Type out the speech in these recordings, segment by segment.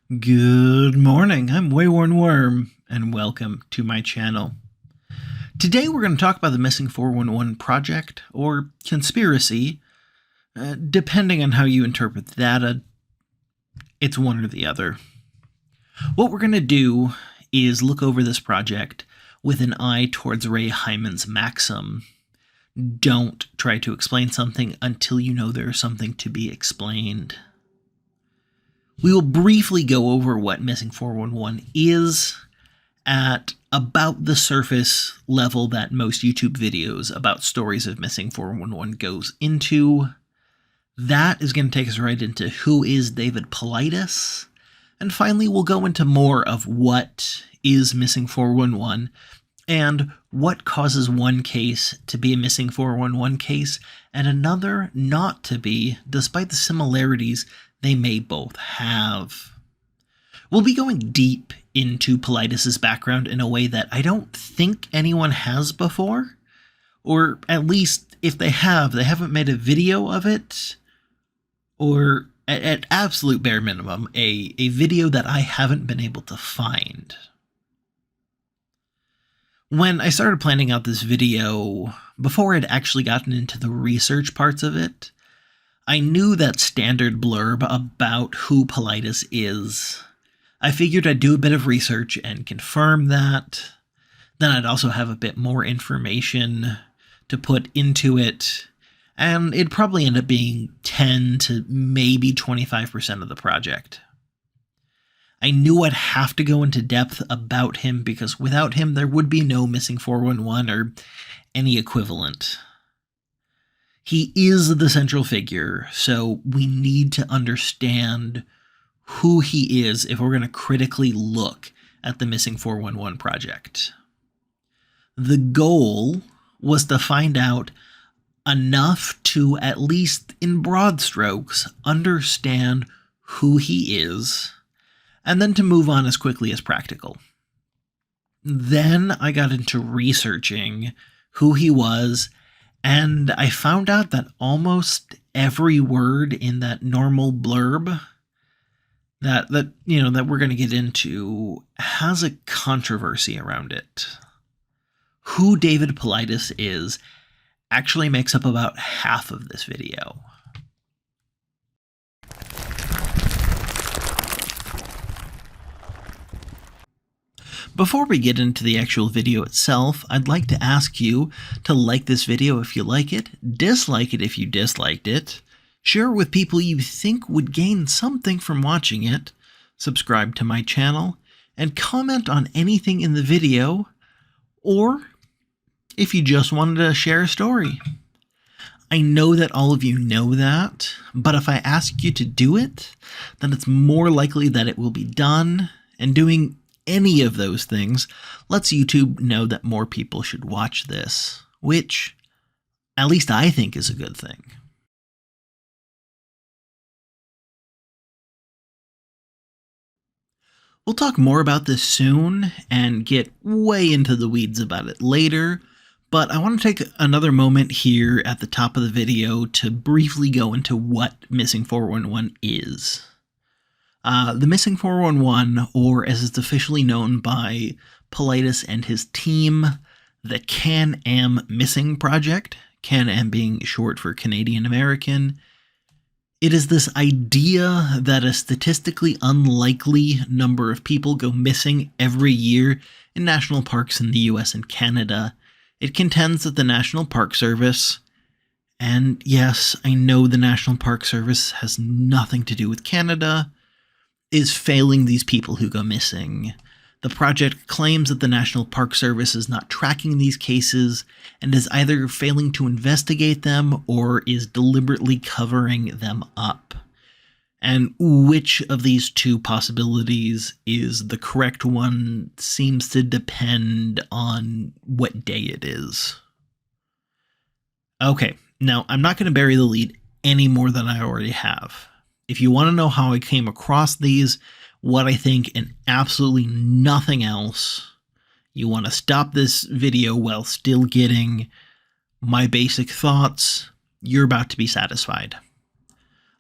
Good morning, I'm WaywornWyrm, and welcome to my channel. Today we're going to talk about the missing 411 project, or conspiracy, depending on how you interpret the data. It's one or the other. What we're going to do is look over this project with an eye towards Ray Hyman's maxim. Don't try to explain something until you know there's something to be explained. We will briefly go over what Missing 411 is at about the surface level that most YouTube videos about stories of Missing 411 goes into. That is going to take us right into who is David Paulides, and finally we'll go into more of what is Missing 411 and what causes one case to be a Missing 411 case and another not to be, despite the similarities they may both have. We'll be going deep into Paulides' background in a way that I don't think anyone has before, or at least if they have, they haven't made a video of it, or at absolute bare minimum, a video that I haven't been able to find. When I started planning out this video, before I'd actually gotten into the research parts of it, I knew that standard blurb about who Paulides is. I figured I'd do a bit of research and confirm that. Then I'd also have a bit more information to put into it, and it'd probably end up being 10 to maybe 25% of the project. I knew I'd have to go into depth about him because without him there would be no Missing 411 or any equivalent. He is the central figure, so we need to understand who he is if we're going to critically look at the Missing 411 project. The goal was to find out enough to, at least in broad strokes, understand who he is, and then to move on as quickly as practical. Then I got into researching who he was, and I found out that almost every word in that normal blurb that we're going to get into has a controversy around it. Who David Paulides is actually makes up about half of this video. Before we get into the actual video itself, I'd like to ask you to like this video if you like it, dislike it if you disliked it, share it with people you think would gain something from watching it, subscribe to my channel, and comment on anything in the video, or if you just wanted to share a story. I know that all of you know that, but if I ask you to do it, then it's more likely that it will be done, and doing any of those things lets YouTube know that more people should watch this, which at least I think is a good thing. We'll talk more about this soon and get way into the weeds about it later, but I want to take another moment here at the top of the video to briefly go into what Missing 411 is. The Missing 411, or as it's officially known by Paulides and his team, the Can-Am Missing Project, Can-Am being short for Canadian American. It is this idea that a statistically unlikely number of people go missing every year in national parks in the US and Canada. It contends that the National Park Service, and yes, I know the National Park Service has nothing to do with Canada, is failing these people who go missing. The project claims that the National Park Service is not tracking these cases and is either failing to investigate them or is deliberately covering them up. And which of these two possibilities is the correct one seems to depend on what day it is. Okay, now I'm not going to bury the lead any more than I already have. If you want to know how I came across these, what I think, and absolutely nothing else, you want to stop this video while still getting my basic thoughts, you're about to be satisfied.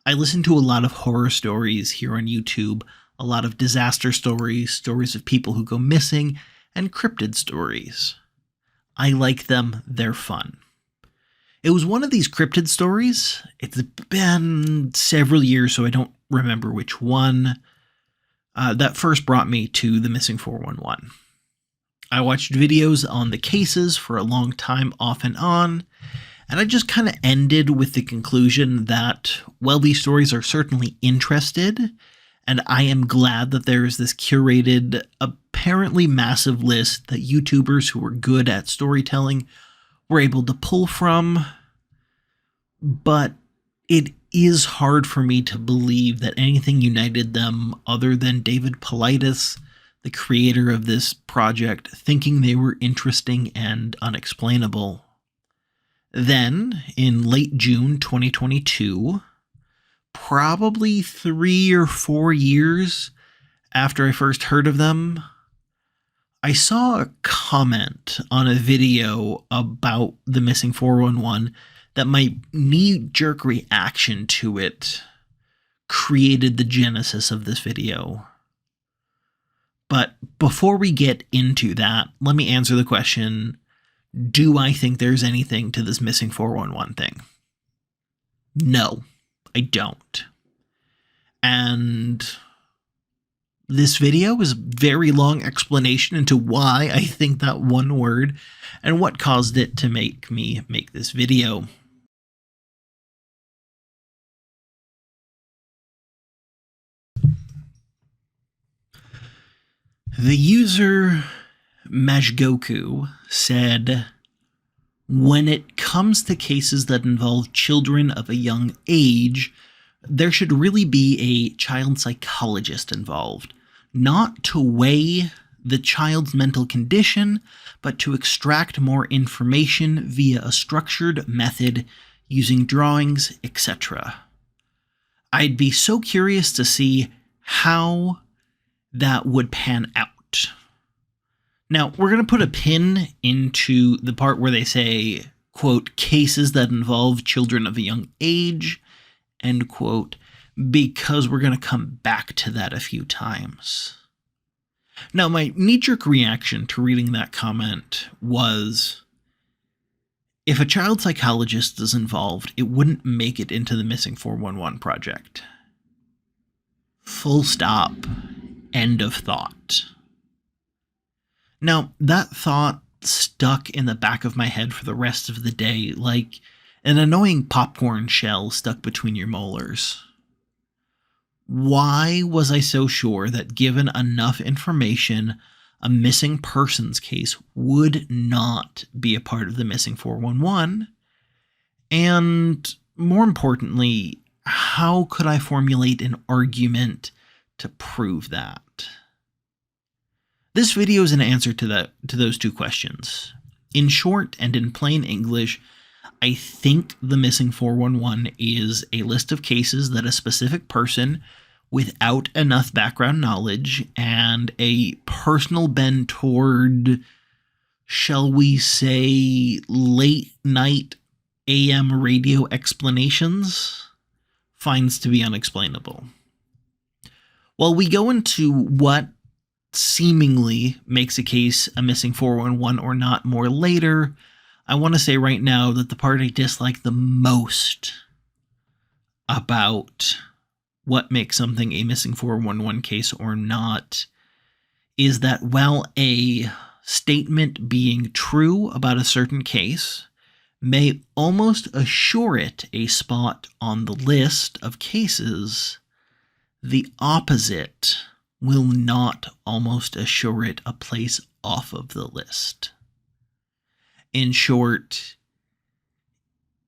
I listen to a lot of horror stories here on YouTube, a lot of disaster stories, stories of people who go missing, and cryptid stories. I like them, they're fun. It was one of these cryptid stories. It's been several years, so I don't remember which one. That first brought me to the Missing 411. I watched videos on the cases for a long time off and on, and I just kind of ended with the conclusion that, well, these stories are certainly interested, and I am glad that there is this curated, apparently massive list that YouTubers who are good at storytelling were able to pull from, but it is hard for me to believe that anything united them other than David Paulides, the creator of this project, thinking they were interesting and unexplainable. Then, in late June 2022, probably 3 or 4 years after I first heard of them, I saw a comment on a video about the Missing 411 that my knee-jerk reaction to it created the genesis of this video. But before we get into that, let me answer the question, do I think there's anything to this Missing 411 thing? No, I don't. And this video is a very long explanation into why I think that one word and what caused it to make me make this video. The user Majgoku said, when it comes to cases that involve children of a young age, there should really be a child psychologist involved, not to weigh the child's mental condition, but to extract more information via a structured method using drawings, etc. I'd be so curious to see how that would pan out. Now, we're going to put a pin into the part where they say, quote, cases that involve children of a young age, end quote, because we're going to come back to that a few times. Now, my knee-jerk reaction to reading that comment was, if a child psychologist is involved, it wouldn't make it into the Missing 411 project. Full stop. End of thought. Now, that thought stuck in the back of my head for the rest of the day, like an annoying popcorn shell stuck between your molars. Why was I so sure that given enough information, a missing persons case would not be a part of the Missing 411? And more importantly, how could I formulate an argument to prove that? This video is an answer to those two questions. In short and in plain English, I think the Missing 411 is a list of cases that a specific person without enough background knowledge and a personal bend toward, shall we say, late night AM radio explanations finds to be unexplainable. While we go into what seemingly makes a case a Missing 411 or not more later, I want to say right now that the part I dislike the most about what makes something a Missing 411 case or not is that while a statement being true about a certain case may almost assure it a spot on the list of cases, the opposite will not almost assure it a place off of the list. In short,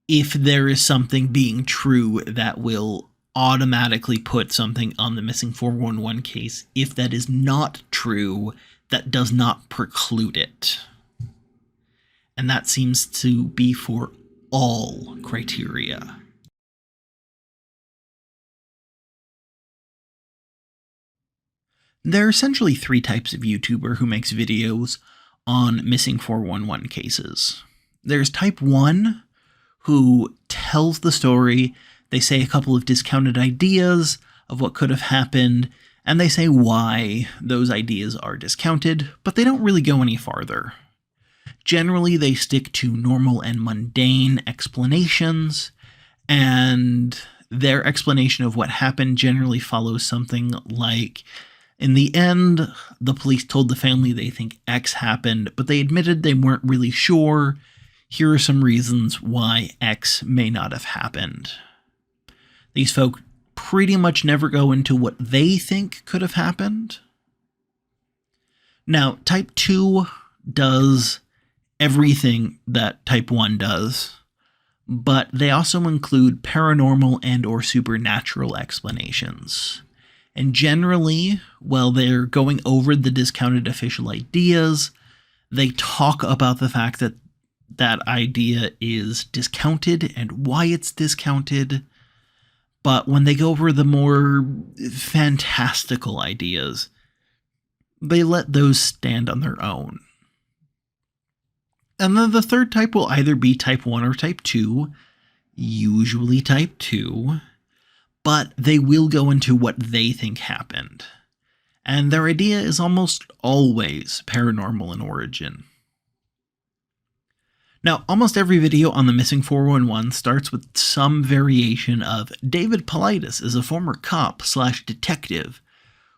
if there is something being true that will automatically put something on the Missing 411 case, if that is not true, that does not preclude it. And that seems to be for all criteria. There are essentially 3 types of YouTuber who makes videos on Missing 411 cases. There's type 1, who tells the story, they say a couple of discounted ideas of what could have happened, And they say why those ideas are discounted, but they don't really go any farther. Generally, they stick to normal and mundane explanations, and their explanation of what happened generally follows something like, in the end, the police told the family they think X happened, but they admitted they weren't really sure. Here are some reasons why X may not have happened. These folk pretty much never go into what they think could have happened. Now, Type 2 does everything that Type 1 does, but they also include paranormal and or supernatural explanations. And generally, while they're going over the discounted official ideas, they talk about the fact that that idea is discounted and why it's discounted. But when they go over the more fantastical ideas, they let those stand on their own. And then the third type will either be Type 1 or Type 2, usually Type 2, but they will go into what they think happened. And their idea is almost always paranormal in origin. Now, almost every video on the Missing 411 starts with some variation of David Paulides is a former cop/detective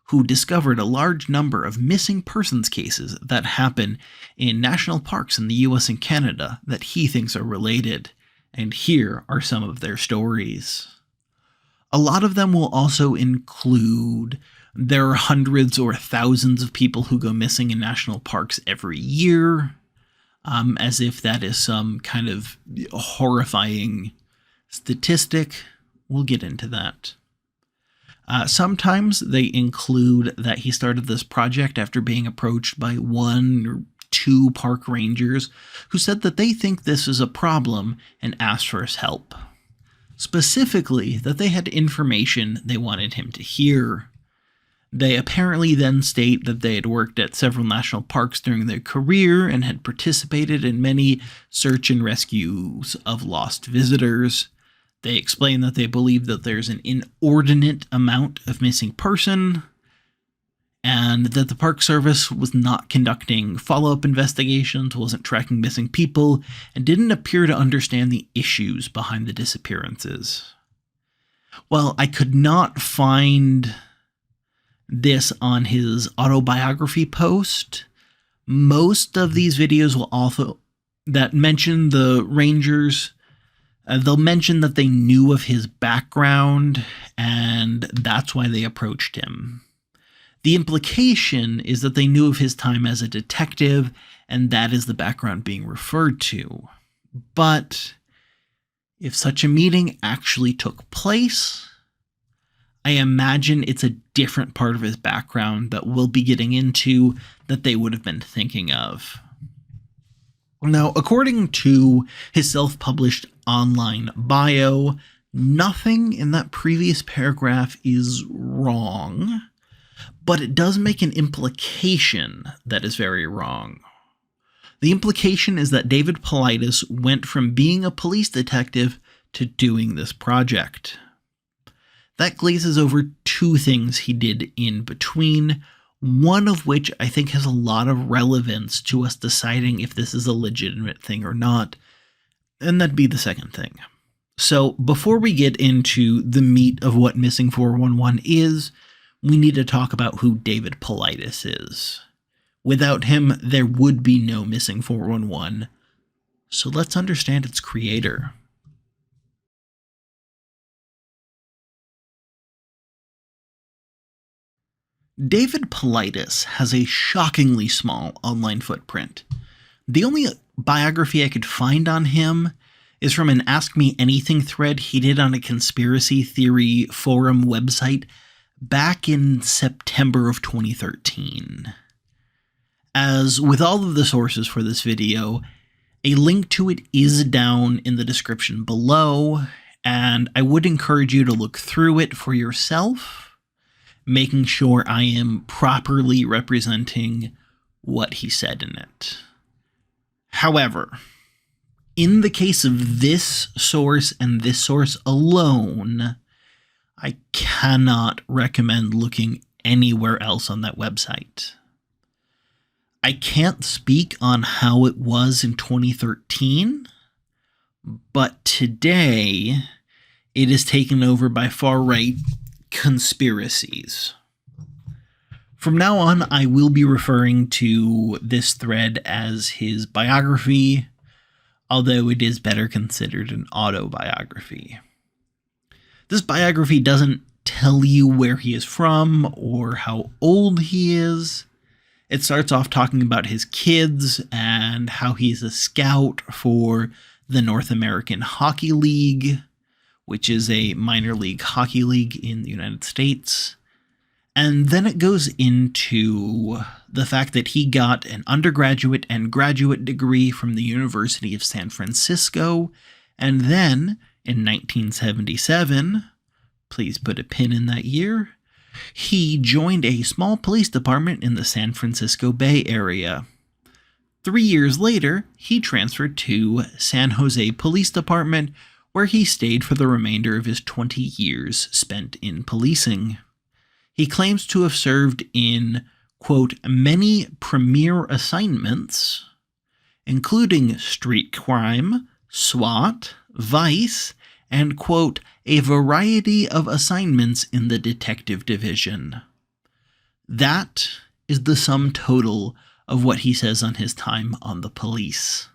who discovered a large number of missing persons cases that happen in national parks in the US and Canada that he thinks are related, and here are some of their stories. A lot of them will also include there are hundreds or thousands of people who go missing in national parks every year, as if that is some kind of horrifying statistic. We'll get into that. Sometimes they include that he started this project after being approached by 1 or 2 park rangers who said that they think this is a problem and asked for his help. Specifically, that they had information they wanted him to hear. They apparently then state that they had worked at several national parks during their career and had participated in many search and rescues of lost visitors. They explain that they believe that there's an inordinate amount of missing person, and that the Park Service was not conducting follow-up investigations, wasn't tracking missing people, and didn't appear to understand the issues behind the disappearances. Well, I could not find this on his autobiography post. Most of these videos will also that mention the Rangers. They'll mention that they knew of his background, and that's why they approached him. The implication is that they knew of his time as a detective, and that is the background being referred to. But if such a meeting actually took place, I imagine it's a different part of his background that we'll be getting into that they would have been thinking of. Now, according to his self-published online bio, nothing in that previous paragraph is wrong, but it does make an implication that is very wrong. The implication is that David Paulides went from being a police detective to doing this project. That glazes over 2 things he did in between, one of which I think has a lot of relevance to us deciding if this is a legitimate thing or not, and that'd be the second thing. So before we get into the meat of what Missing 411 is, we need to talk about who David Paulides is. Without him, there would be no Missing 411, so let's understand its creator. David Paulides has a shockingly small online footprint. The only biography I could find on him is from an Ask Me Anything thread he did on a conspiracy theory forum website back in September of 2013. As with all of the sources for this video, a link to it is down in the description below, and I would encourage you to look through it for yourself, making sure I am properly representing what he said in it. However, in the case of this source and this source alone, I cannot recommend looking anywhere else on that website. I can't speak on how it was in 2013, but today it is taken over by far-right conspiracies. From now on, I will be referring to this thread as his biography, although it is better considered an autobiography. This biography doesn't tell you where he is from or how old he is. It starts off talking about his kids and how he's a scout for the North American Hockey League, which is a minor league hockey league in the United States. And then it goes into the fact that he got an undergraduate and graduate degree from the University of San Francisco, and then, in 1977, please put a pin in that year, he joined a small police department in the San Francisco Bay Area. 3 years later, he transferred to San Jose Police Department, where he stayed for the remainder of his 20 years spent in policing. He claims to have served in, quote, many premier assignments, including street crime, SWAT, vice, and, quote, a variety of assignments in the detective division. That is the sum total of what he says on his time on the police.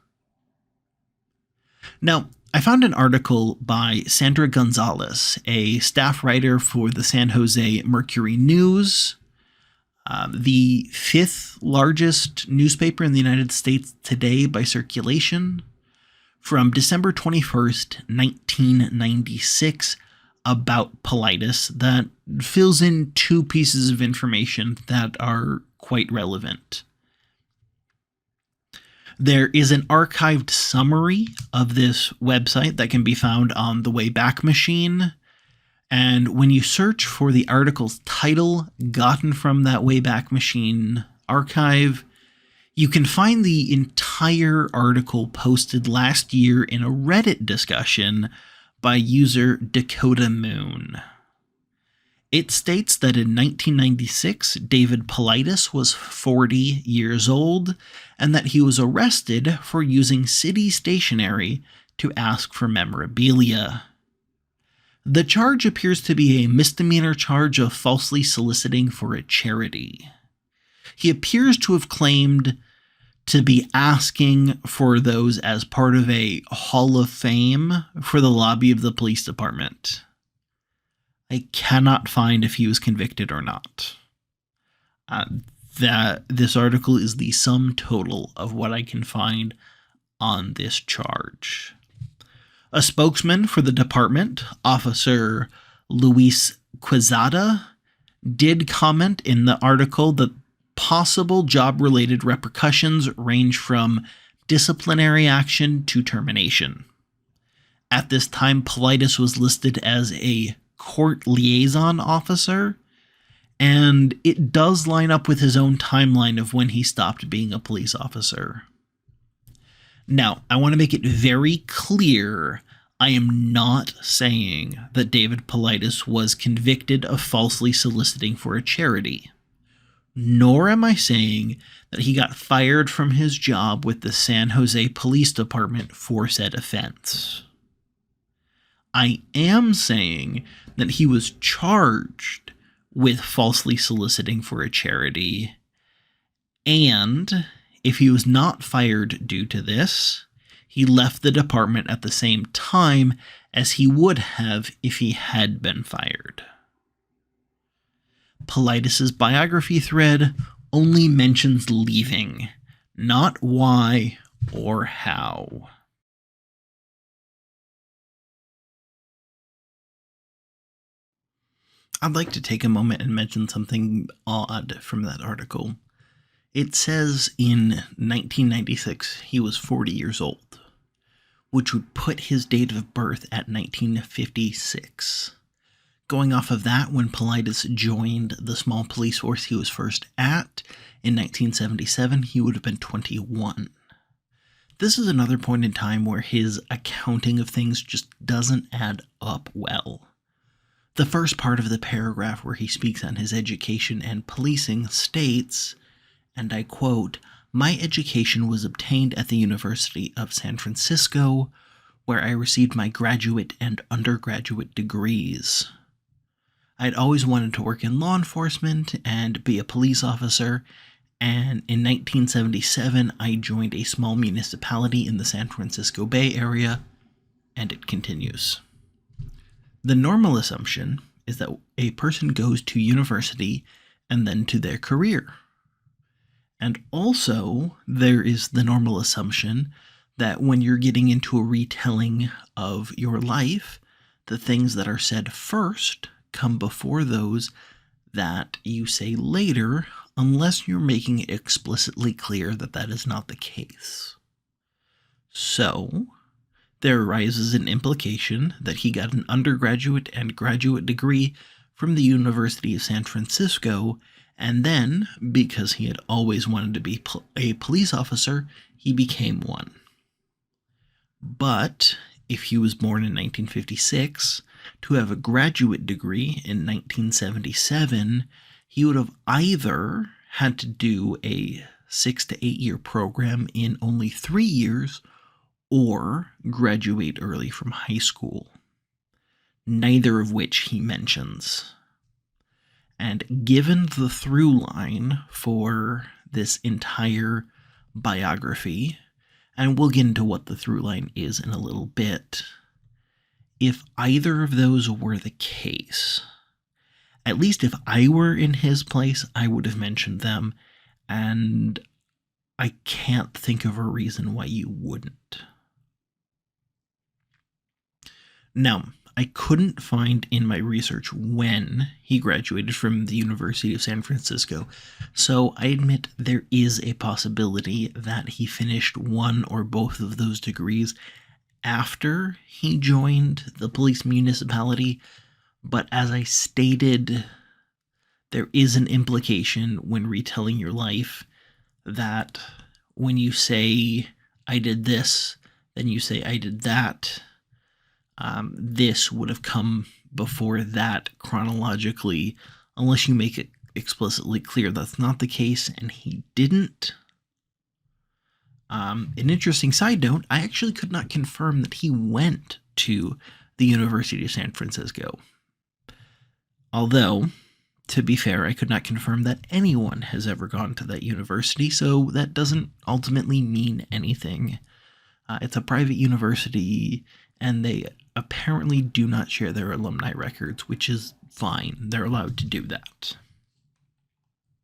Now, I found an article by Sandra Gonzalez, a staff writer for the San Jose Mercury News, the 5th largest newspaper in the United States today by circulation, from December 21st, 1996, about Paulides that fills in 2 pieces of information that are quite relevant. There is an archived summary of this website that can be found on the Wayback Machine, and when you search for the article's title gotten from that Wayback Machine archive, you can find the entire article posted last year in a Reddit discussion by user Dakota Moon. It states that in 1996, David Paulides was 40 years old, and that he was arrested for using city stationery to ask for memorabilia. The charge appears to be a misdemeanor charge of falsely soliciting for a charity. He appears to have claimed to be asking for those as part of a Hall of Fame for the lobby of the police department. I cannot find if he was convicted or not. This article is the sum total of what I can find on this charge. A spokesman for the department, Officer Luis Quezada, did comment in the article that possible job-related repercussions range from disciplinary action to termination. At this time, Paulides was listed as a court liaison officer, and it does line up with his own timeline of when he stopped being a police officer. Now, I want to make it very clear, I am not saying that David Paulides was convicted of falsely soliciting for a charity, nor am I saying that he got fired from his job with the San Jose Police Department for said offense. I am saying that he was charged with falsely soliciting for a charity, and if he was not fired due to this, he left the department at the same time as he would have if he had been fired. Paulides' biography thread only mentions leaving, not why or how. I'd like to take a moment and mention something odd from that article. It says in 1996 he was 40 years old, which would put his date of birth at 1956. Going off of that, when Paulides joined the small police force he was first at in 1977, he would have been 21. This is another point in time where his accounting of things just doesn't add up well. The first part of the paragraph where he speaks on his education and policing states, and I quote, "My education was obtained at the University of San Francisco, where I received my graduate and undergraduate degrees. I'd always wanted to work in law enforcement and be a police officer, and in 1977 I joined a small municipality in the San Francisco Bay Area," and it continues. The normal assumption is that a person goes to university and then to their career. And also, there is the normal assumption that when you're getting into a retelling of your life, the things that are said first come before those that you say later, unless you're making it explicitly clear that that is not the case. So, there arises an implication that he got an undergraduate and graduate degree from the University of San Francisco, and then, because he had always wanted to be a police officer, he became one. But if he was born in 1956, to have a graduate degree in 1977, he would have either had to do a 6 to 8 year program in only 3 years, or graduate early from high school, neither of which he mentions. And given the through line for this entire biography, and we'll get into what the through line is in a little bit, if either of those were the case, at least if I were in his place, I would have mentioned them, and I can't think of a reason why you wouldn't. Now, I couldn't find in my research when he graduated from the University of San Francisco, so I admit there is a possibility that he finished one or both of those degrees after he joined the police municipality, but as I stated, there is an implication when retelling your life that when you say, "I did this," then you say, "I did that." This would have come before that chronologically, unless you make it explicitly clear that's not the case, and he didn't. An interesting side note, I actually could not confirm that he went to the University of San Francisco. Although, to be fair, I could not confirm that anyone has ever gone to that university, so that doesn't ultimately mean anything. It's a private university, and they apparently do not share their alumni records, which is fine. They're allowed to do that.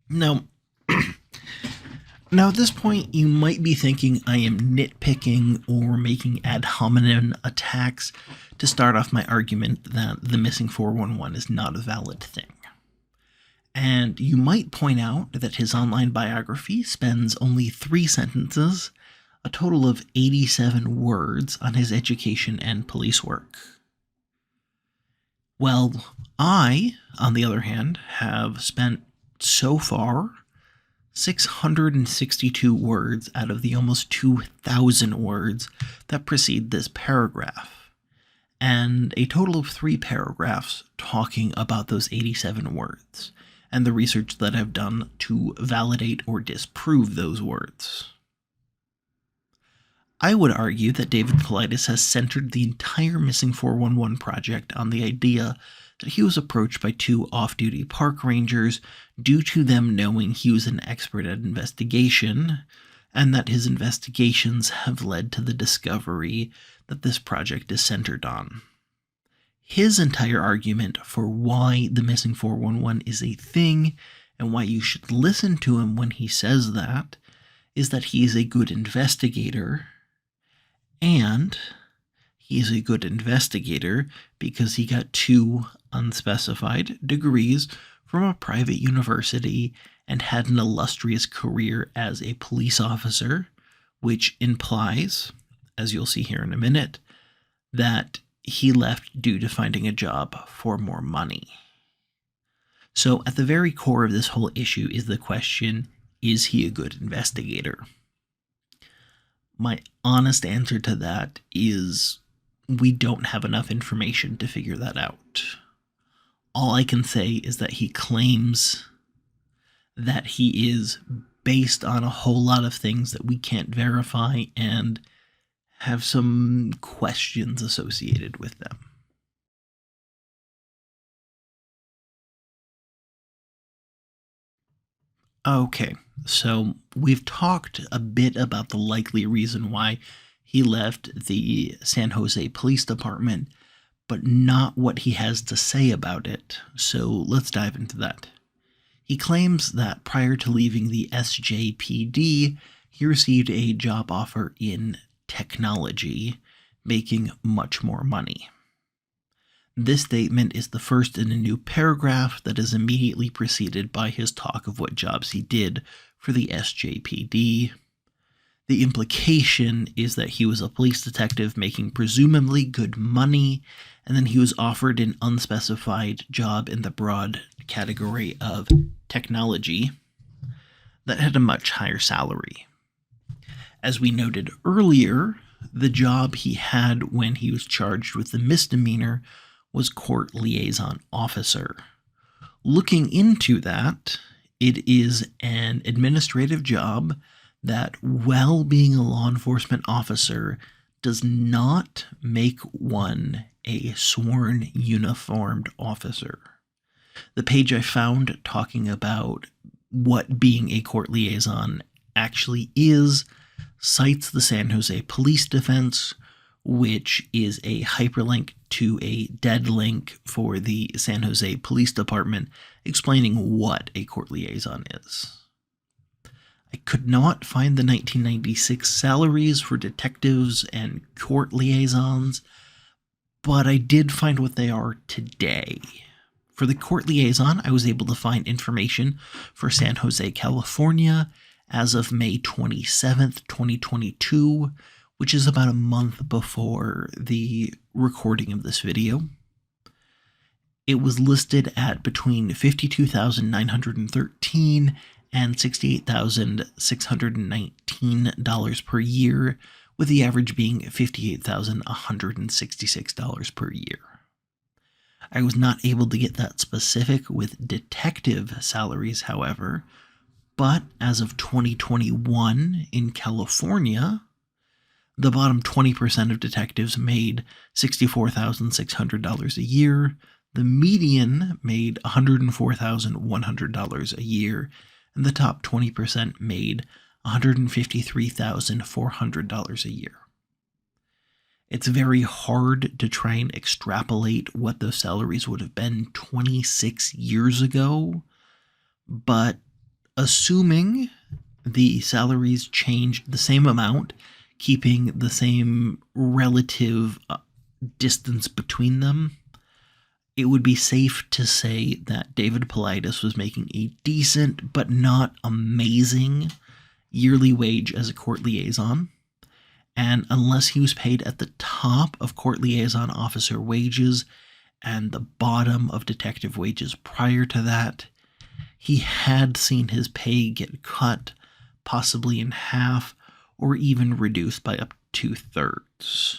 Now, at this point, you might be thinking I am nitpicking or making ad hominem attacks to start off my argument that the missing 411 is not a valid thing. And you might point out that his online biography spends only 3 sentences, a total of 87 words, on his education and police work. Well, I, on the other hand, have spent so far 662 words out of the almost 2,000 words that precede this paragraph, and a total of 3 paragraphs talking about those 87 words, and the research that I've done to validate or disprove those words. I would argue that David Paulides has centered the entire Missing 411 project on the idea that he was approached by 2 off-duty park rangers due to them knowing he was an expert at investigation, and that his investigations have led to the discovery that this project is centered on. His entire argument for why the Missing 411 is a thing, and why you should listen to him when he says that, is that he is a good investigator, and he is a good investigator because he got 2 unspecified degrees from a private university and had an illustrious career as a police officer, which implies, as you'll see here in a minute, that he left due to finding a job for more money. So at the very core of this whole issue is the question, is he a good investigator? My honest answer to that is we don't have enough information to figure that out. All I can say is that he claims that he is based on a whole lot of things that we can't verify and have some questions associated with them. Okay, so we've talked a bit about the likely reason why he left the San Jose Police Department, but not what he has to say about it, so let's dive into that. He claims that prior to leaving the SJPD, he received a job offer in technology, making much more money. This statement is the first in a new paragraph that is immediately preceded by his talk of what jobs he did for the SJPD. The implication is that he was a police detective making presumably good money, and then he was offered an unspecified job in the broad category of technology that had a much higher salary. As we noted earlier, the job he had when he was charged with the misdemeanor was court liaison officer. Looking into that, it is an administrative job that, while being a law enforcement officer, does not make one a sworn uniformed officer. The page I found talking about what being a court liaison actually is cites the San Jose Police Defense, which is a hyperlink to a dead link for the San Jose Police Department explaining what a court liaison is. I could not find the 1996 salaries for detectives and court liaisons, but I did find what they are today. For the court liaison, I was able to find information for San Jose, California, as of May 27th, 2022, which is about a month before the recording of this video. It was listed at between $52,913 and $68,619 per year, with the average being $58,166 per year. I was not able to get that specific with detective salaries, however, but as of 2021 in California, the bottom 20% of detectives made $64,600 a year, the median made $104,100 a year, and the top 20% made $153,400 a year. It's very hard to try and extrapolate what those salaries would have been 26 years ago, but assuming the salaries changed the same amount, keeping the same relative distance between them, it would be safe to say that David Paulides was making a decent but not amazing yearly wage as a court liaison. And unless he was paid at the top of court liaison officer wages and the bottom of detective wages prior to that, he had seen his pay get cut, possibly in half, or even reduced by up to 2/3.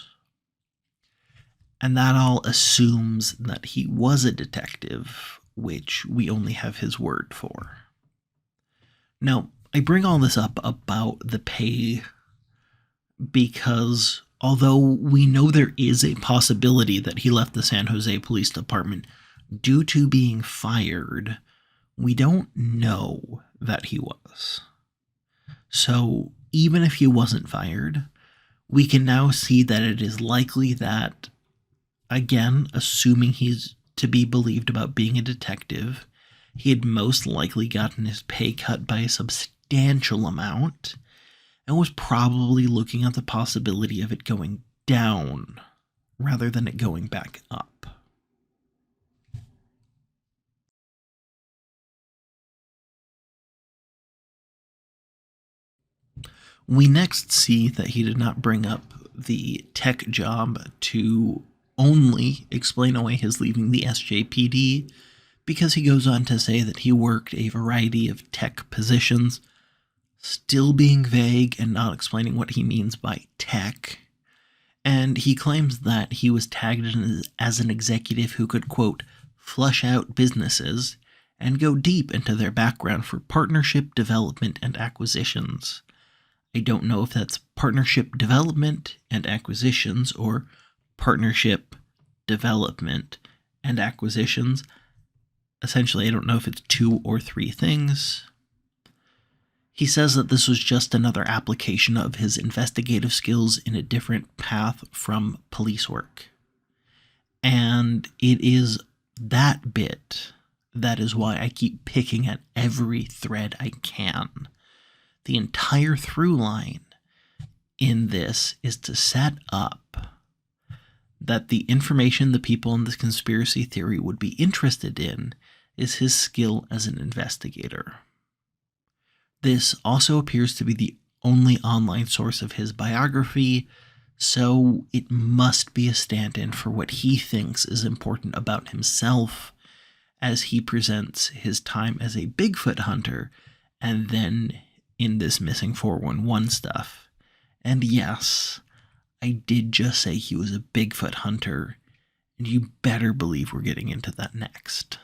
And that all assumes that he was a detective, which we only have his word for. Now, I bring all this up about the pay because although we know there is a possibility that he left the San Jose Police Department due to being fired, we don't know that he was. So even if he wasn't fired, we can now see that it is likely that, again, assuming he's to be believed about being a detective, he had most likely gotten his pay cut by a substantial amount and was probably looking at the possibility of it going down rather than it going back up. We next see that he did not bring up the tech job to only explain away his leaving the SJPD, because he goes on to say that he worked a variety of tech positions, still being vague and not explaining what he means by tech. And he claims that he was tagged in as an executive who could, quote, flush out businesses, and go deep into their background for partnership development and acquisitions. I don't know if that's partnership development and acquisitions or partnership development and acquisitions. Essentially, I don't know if it's 2 or 3 things. He says that this was just another application of his investigative skills in a different path from police work. And it is that bit that is why I keep picking at every thread I can. The entire through line in this is to set up that the information the people in this conspiracy theory would be interested in is his skill as an investigator. This also appears to be the only online source of his biography, so it must be a stand-in for what he thinks is important about himself as he presents his time as a Bigfoot hunter and then in this missing 411 stuff. And yes, I did just say he was a Bigfoot hunter, and you better believe we're getting into that next.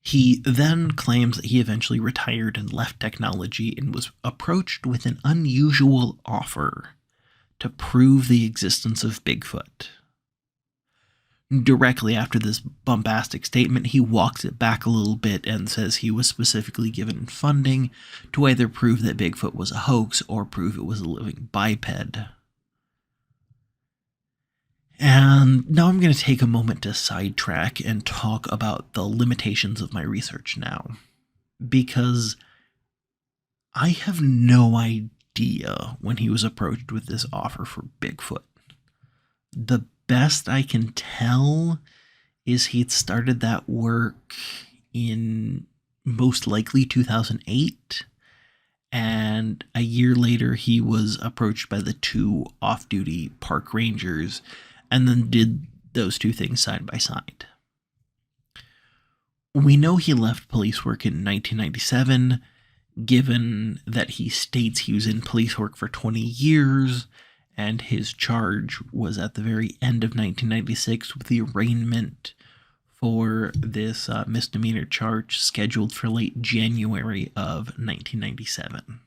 He then claims that he eventually retired and left technology and was approached with an unusual offer to prove the existence of Bigfoot. Directly after this bombastic statement, he walks it back a little bit and says he was specifically given funding to either prove that Bigfoot was a hoax or prove it was a living biped. And now I'm going to take a moment to sidetrack and talk about the limitations of my research now, because I have no idea when he was approached with this offer for Bigfoot. The best I can tell is he'd started that work in most likely 2008, and a year later he was approached by the 2 off-duty park rangers and then did those 2 things side by side. We know he left police work in 1997, given that he states he was in police work for 20 years, and his charge was at the very end of 1996 with the arraignment for this misdemeanor charge scheduled for late January of 1997.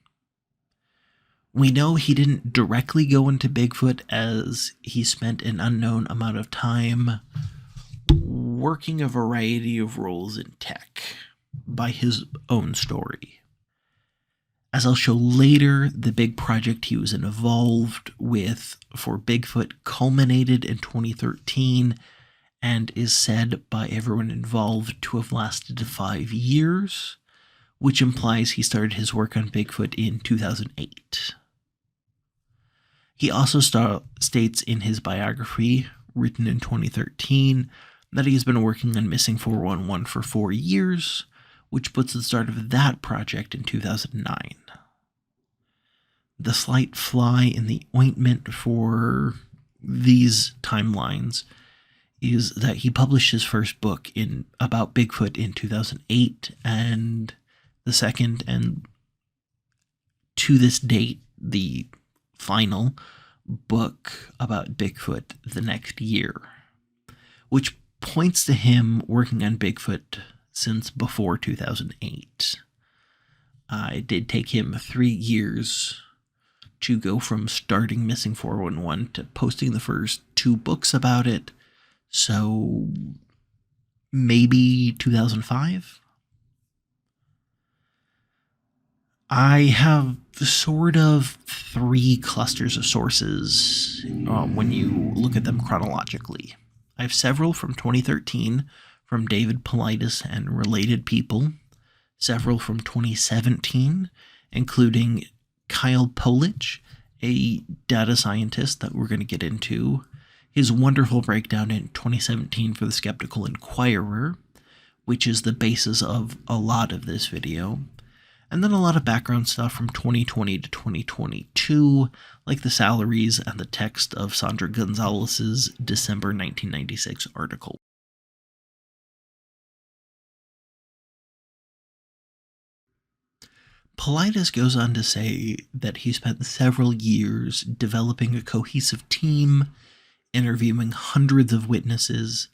We know he didn't directly go into Bigfoot as he spent an unknown amount of time working a variety of roles in tech by his own story. As I'll show later, the big project he was involved with for Bigfoot culminated in 2013 and is said by everyone involved to have lasted 5 years, which implies he started his work on Bigfoot in 2008. He also states in his biography, written in 2013, that he has been working on Missing 411 for 4 years, which puts the start of that project in 2009. The slight fly in the ointment for these timelines is that he published his first book about Bigfoot in 2008, and the second, and to this date, the final book about Bigfoot the next year, which points to him working on Bigfoot since before 2008. It did take him 3 years to go from starting Missing 411 to posting the first 2 books about it, so maybe 2005? I have sort of 3 clusters of sources when you look at them chronologically. I have several from 2013 from David Paulides and related people, several from 2017, including Kyle Paulides, a data scientist that we're going to get into, his wonderful breakdown in 2017 for the Skeptical Inquirer, which is the basis of a lot of this video, and then a lot of background stuff from 2020 to 2022, like the salaries and the text of Sandra Gonzalez's December 1996 article. Paulides goes on to say that he spent several years developing a cohesive team interviewing hundreds of witnesses,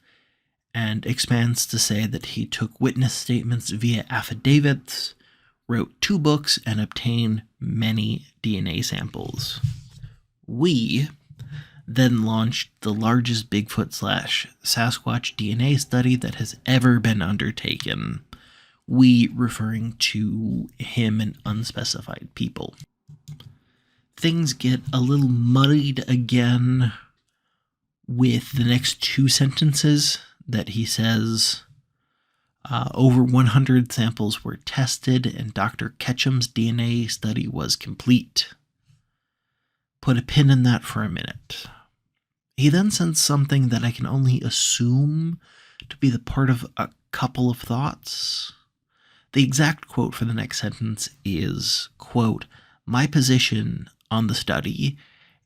and expands to say that he took witness statements via affidavits, wrote 2 books, and obtained many DNA samples. We then launched the largest Bigfoot/Sasquatch DNA study that has ever been undertaken. We referring to him and unspecified people. Things get a little muddied again with the next 2 sentences that he says. Over 100 samples were tested and Dr. Ketchum's DNA study was complete. Put a pin in that for a minute. He then sends something that I can only assume to be the part of a couple of thoughts. The exact quote for the next sentence is, quote, "My position on the study,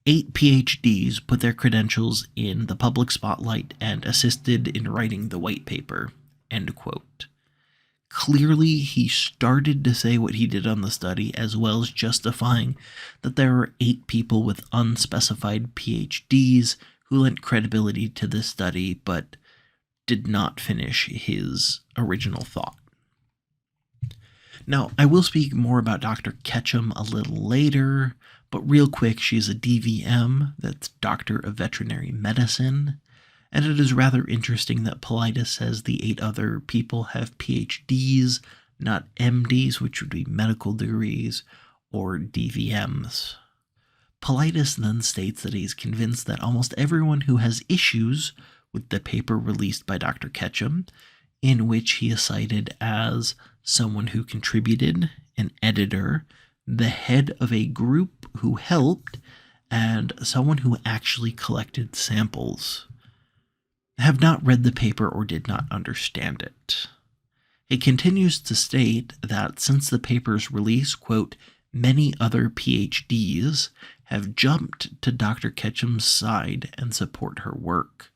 8 PhDs put their credentials in the public spotlight and assisted in writing the white paper," end quote. Clearly, he started to say what he did on the study, as well as justifying that there are 8 people with unspecified PhDs who lent credibility to this study, but did not finish his original thought. Now, I will speak more about Dr. Ketchum a little later, but real quick, she's a DVM, that's Doctor of Veterinary Medicine, and it is rather interesting that Paulides says the 8 other people have PhDs, not MDs, which would be medical degrees, or DVMs. Paulides then states that he's convinced that almost everyone who has issues with the paper released by Dr. Ketchum, in which he is cited as someone who contributed, an editor, the head of a group who helped, and someone who actually collected samples, have not read the paper or did not understand it. He continues to state that since the paper's release, quote, "many other PhDs have jumped to Dr. Ketchum's side and support her work."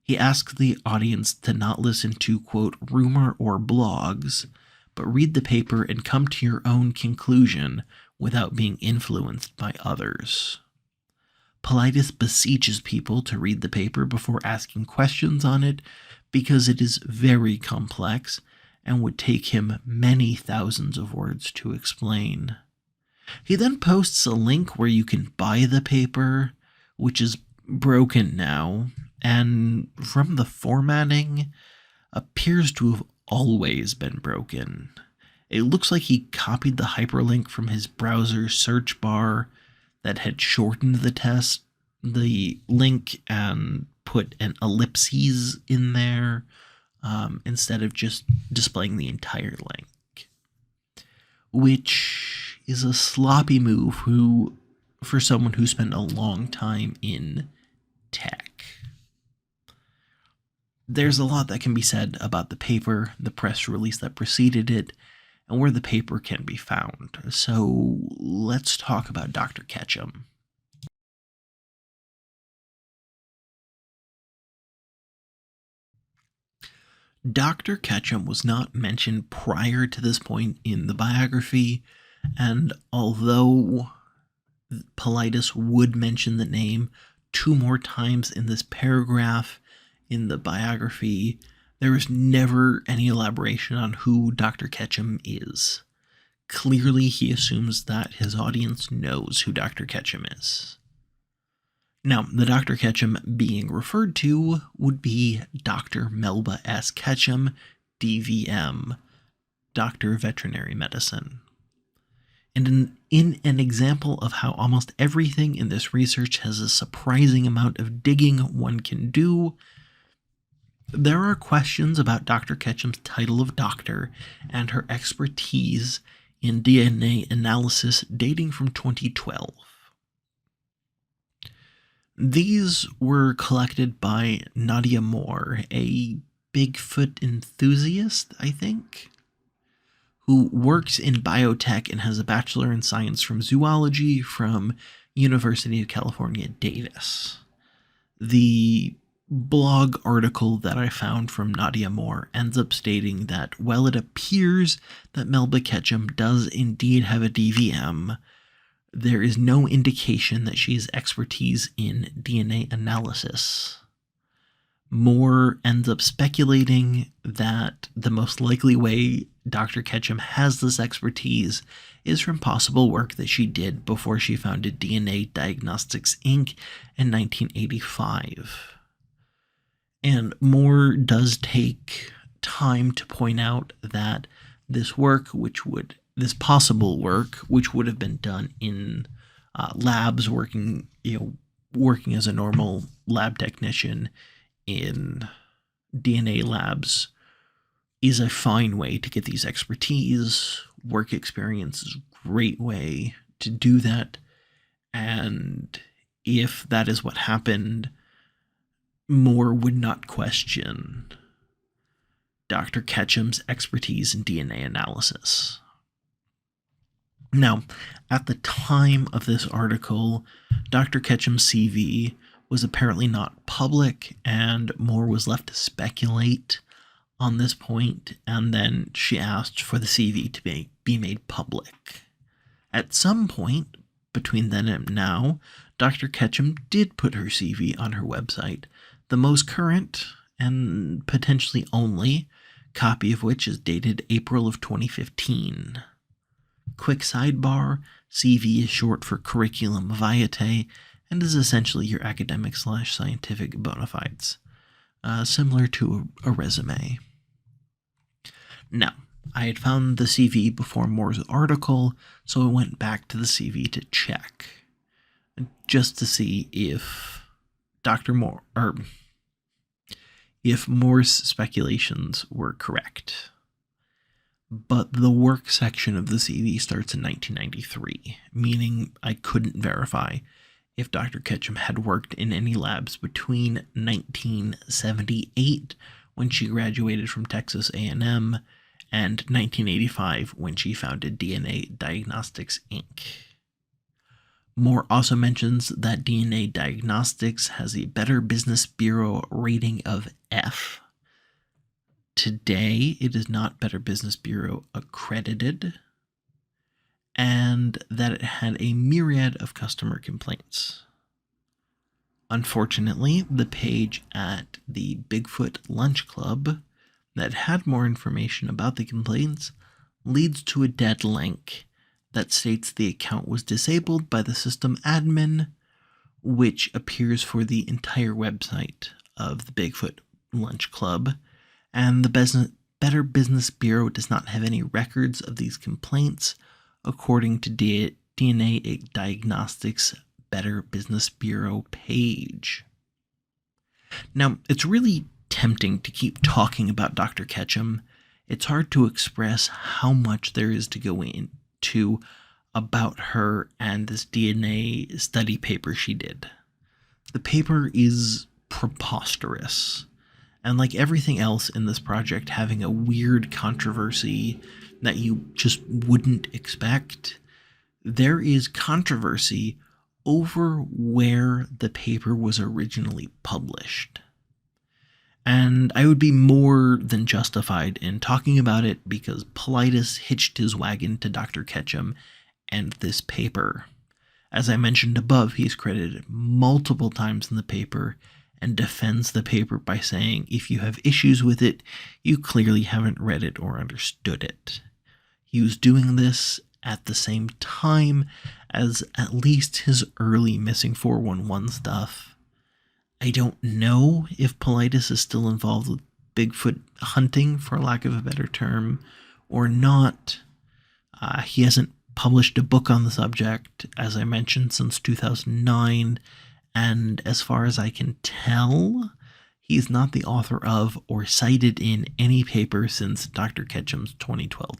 He asks the audience to not listen to, quote, "rumor or blogs, but read the paper and come to your own conclusion without being influenced by others." Paulides beseeches people to read the paper before asking questions on it because it is very complex and would take him many thousands of words to explain. He then posts a link where you can buy the paper, which is broken now, and from the formatting, appears to have always been broken. It looks like he copied the hyperlink from his browser search bar that had shortened the link and put an ellipses in there instead of just displaying the entire link, which is a sloppy move for someone who spent a long time in tech. There's a lot that can be said about the paper, the press release that preceded it, and where the paper can be found. So let's talk about Dr. Ketchum. Dr. Ketchum was not mentioned prior to this point in the biography, and although Paulides would mention the name 2 more times in this paragraph in the biography, there is never any elaboration on who Dr. Ketchum is. Clearly, he assumes that his audience knows who Dr. Ketchum is. Now, the Dr. Ketchum being referred to would be Dr. Melba S. Ketchum, DVM, Doctor of Veterinary Medicine. And in an example of how almost everything in this research has a surprising amount of digging one can do, there are questions about Dr. Ketchum's title of doctor and her expertise in DNA analysis dating from 2012. These were collected by Nadia Moore, a Bigfoot enthusiast, I think, who works in biotech and has a bachelor in science from zoology from University of California, Davis. The blog article that I found from Nadia Moore ends up stating that while it appears that Melba Ketchum does indeed have a DVM, there is no indication that she has expertise in DNA analysis. Moore ends up speculating that the most likely way Dr. Ketchum has this expertise is from possible work that she did before she founded DNA Diagnostics Inc. in 1985. And Moore does take time to point out that this possible work, which would have been done in labs, working as a normal lab technician in DNA labs, is a fine way to get these expertise. Work experience is a great way to do that. And if that is what happened, Moore would not question Dr. Ketchum's expertise in DNA analysis. Now, at the time of this article, Dr. Ketchum's CV was apparently not public, and Moore was left to speculate on this point, and then she asked for the CV to be made public. At some point between then and now, Dr. Ketchum did put her CV on her website, the most current and potentially only copy of which is dated April of 2015. Quick sidebar, CV is short for curriculum vitae and is essentially your academic/scientific bona fides, similar to a resume. Now, I had found the CV before Moore's article, so I went back to the CV to check, just to see if if Moore's speculations were correct. But the work section of the CV starts in 1993, meaning I couldn't verify if Dr. Ketchum had worked in any labs between 1978, when she graduated from Texas A&M, and 1985, when she founded DNA Diagnostics Inc. Moore also mentions that DNA Diagnostics has a Better Business Bureau rating of F. Today, it is not Better Business Bureau accredited, and that it had a myriad of customer complaints. Unfortunately, the page at the Bigfoot Lunch Club that had more information about the complaints leads to a dead link that states the account was disabled by the system admin, which appears for the entire website of the Bigfoot Lunch Club, and the Better Business Bureau does not have any records of these complaints, according to DNA Diagnostics Better Business Bureau page. Now, it's really tempting to keep talking about Dr. Ketchum. It's hard to express how much there is to go into about her and this DNA study paper she did. The paper is preposterous, and like everything else in this project, having a weird controversy that you just wouldn't expect, there is controversy over where the paper was originally published. And I would be more than justified in talking about it because Paulides hitched his wagon to Dr. Ketchum and this paper. As I mentioned above, he's credited multiple times in the paper and defends the paper by saying if you have issues with it, you clearly haven't read it or understood it. He was doing this at the same time as at least his early Missing 411 stuff. I don't know if Paulides is still involved with Bigfoot hunting, for lack of a better term, or not. He hasn't published a book on the subject, as I mentioned, since 2009, and as far as I can tell, he's not the author of or cited in any paper since Dr. Ketchum's 2012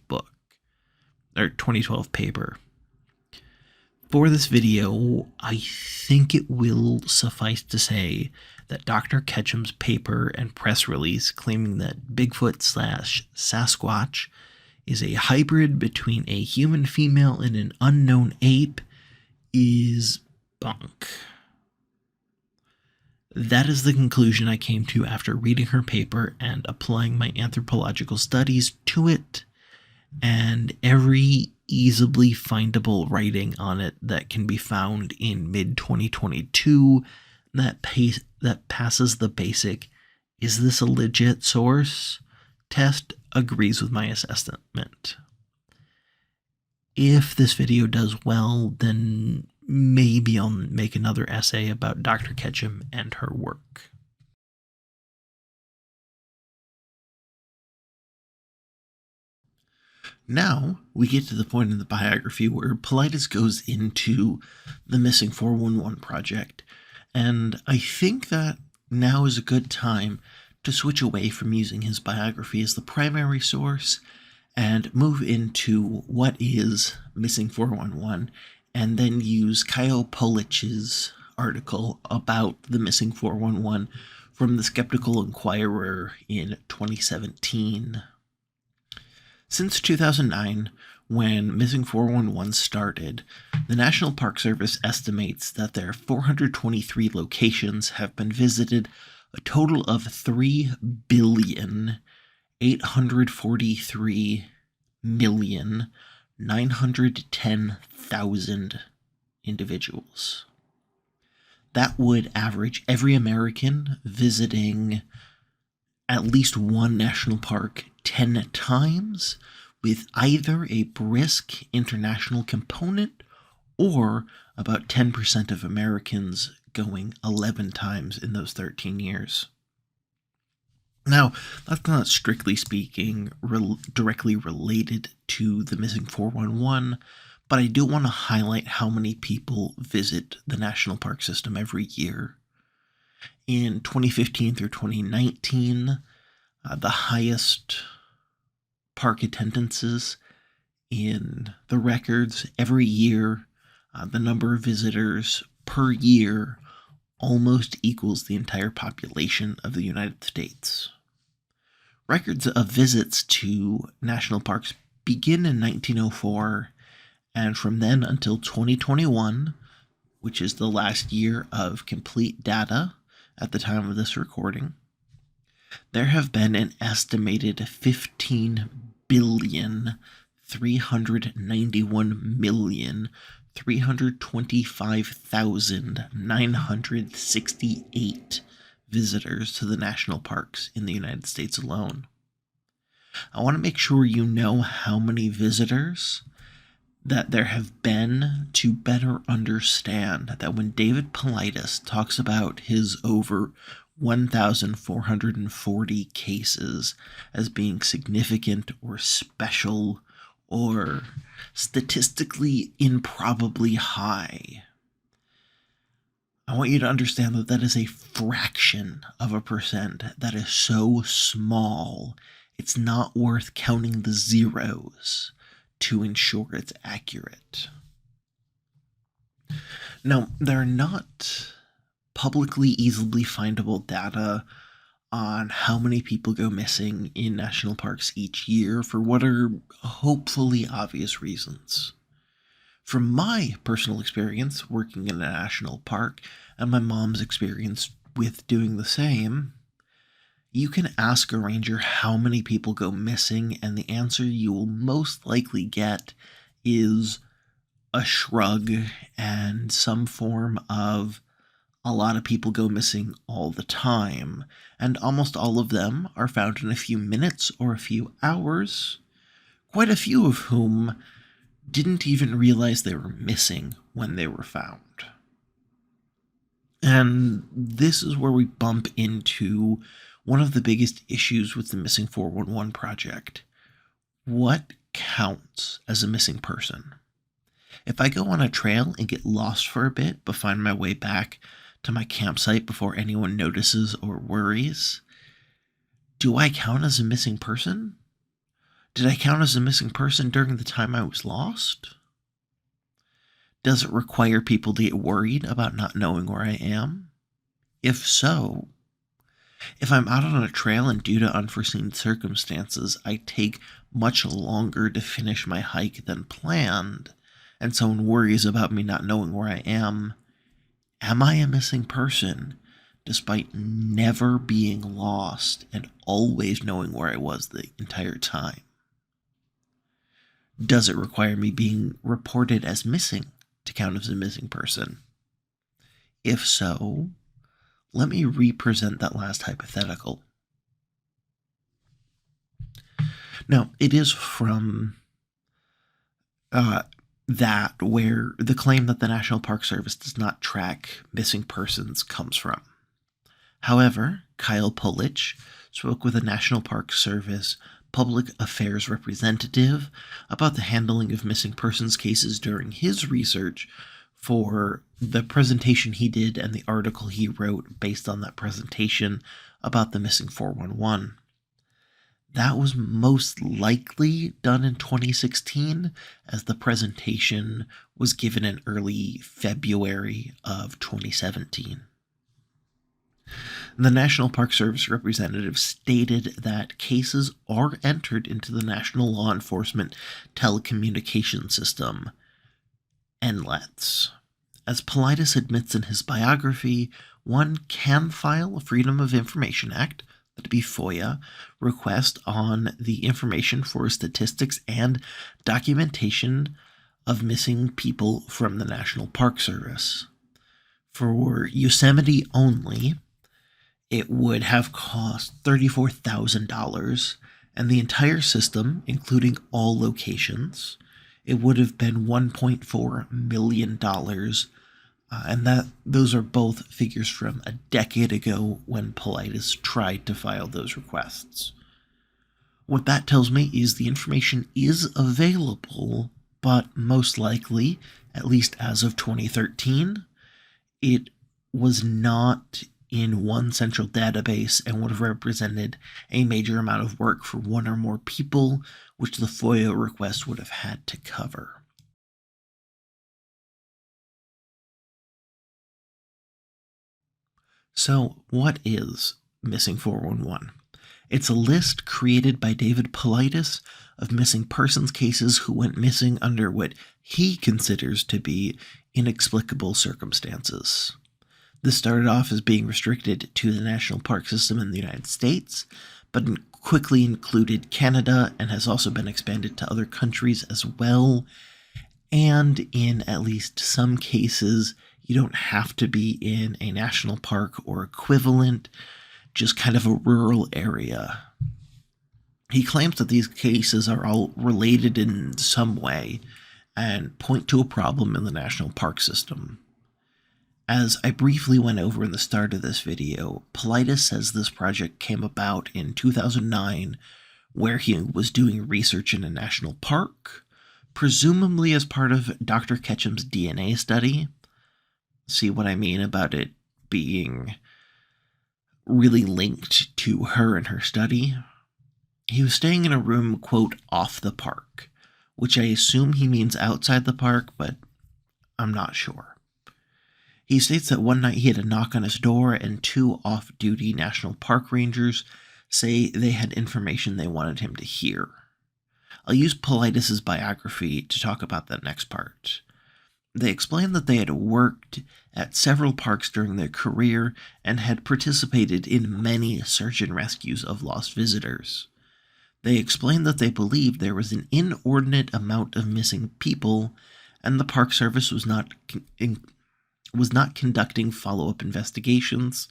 paper. For this video, I think it will suffice to say that Dr. Ketchum's paper and press release claiming that Bigfoot/Sasquatch is a hybrid between a human female and an unknown ape is bunk. That is the conclusion I came to after reading her paper and applying my anthropological studies to it, and every easily findable writing on it that can be found in mid-2022 that passes the basic "is this a legit source?" test agrees with my assessment. If this video does well, then maybe I'll make another essay about Dr. Ketchum and her work. Now, we get to the point in the biography where Paulides goes into the Missing 411 project, and I think that now is a good time to switch away from using his biography as the primary source and move into what is Missing 411, and then use David Paulides' article about the Missing 411 from the Skeptical Inquirer in 2017. Since 2009, when Missing 411 started, the National Park Service estimates that their 423 locations have been visited a total of 3,843,910,000 individuals. That would average every American visiting at least one national park 10 times, with either a brisk international component or about 10% of Americans going 11 times in those 13 years. Now, that's not strictly speaking directly related to the Missing 411, but I do want to highlight how many people visit the national park system every year. In 2015 through 2019, the highest park attendances in the records every year, the number of visitors per year almost equals the entire population of the United States. Records of visits to national parks begin in 1904, and from then until 2021, which is the last year of complete data at the time of this recording, there have been an estimated 15,391,325,968 visitors to the national parks in the United States alone. I want to make sure you know how many visitors that there have been to better understand that when David Paulides talks about his over 1,440 cases as being significant or special or statistically improbably high, I want you to understand that that is a fraction of a percent. That is so small, it's not worth counting the zeros to ensure it's accurate. Now, there are not publicly easily findable data on how many people go missing in national parks each year for what are hopefully obvious reasons. From my personal experience working in a national park and my mom's experience with doing the same, you can ask a ranger how many people go missing, and the answer you will most likely get is a shrug and some form of "a lot of people go missing all the time," and almost all of them are found in a few minutes or a few hours, quite a few of whom didn't even realize they were missing when they were found. And this is where we bump into one of the biggest issues with the Missing 411 project. What counts as a missing person? If I go on a trail and get lost for a bit but find my way back to my campsite before anyone notices or worries, do I count as a missing person? Did I count as a missing person during the time I was lost? Does it require people to get worried about not knowing where I am? If so, if I'm out on a trail and due to unforeseen circumstances, I take much longer to finish my hike than planned, and someone worries about me not knowing where I am I a missing person despite never being lost and always knowing where I was the entire time? Does it require me being reported as missing to count as a missing person? If so, let me represent that last hypothetical. Now, it is from that where the claim that the National Park Service does not track missing persons comes from. However, Kyle Paulides spoke with a National Park Service public affairs representative about the handling of missing persons cases during his research for the presentation he did and the article he wrote based on that presentation about the missing 411. That was most likely done in 2016, as the presentation was given in early February of 2017. The National Park Service representative stated that cases are entered into the National Law Enforcement Telecommunication System, NLETS. As Paulides admits in his biography, one can file a Freedom of Information Act, that'd be FOIA, request on the information for statistics and documentation of missing people from the National Park Service. For Yosemite only, it would have cost $34,000, and the entire system, including all locations, it would have been $1.4 million, and those are both figures from a decade ago when Paulides tried to file those requests. What that tells me is the information is available, but most likely, at least as of 2013, it was not in one central database and would have represented a major amount of work for one or more people, which the FOIA request would have had to cover. So, what is Missing 411? It's a list created by David Paulides of missing persons cases who went missing under what he considers to be inexplicable circumstances. This started off as being restricted to the national park system in the United States, but quickly included Canada and has also been expanded to other countries as well. And in at least some cases, you don't have to be in a national park or equivalent, just kind of a rural area. He claims that these cases are all related in some way and point to a problem in the national park system. As I briefly went over in the start of this video, Paulides says this project came about in 2009, where he was doing research in a national park, presumably as part of Dr. Ketchum's DNA study. See what I mean about it being really linked to her and her study? He was staying in a room, quote, off the park, which I assume he means outside the park, but I'm not sure. He states that one night he had a knock on his door and two off-duty national park rangers say they had information they wanted him to hear. I'll use Paulides' biography to talk about that next part. They explained that they had worked at several parks during their career and had participated in many search and rescues of lost visitors. They explained that they believed there was an inordinate amount of missing people, and the Park Service was not conducting follow-up investigations,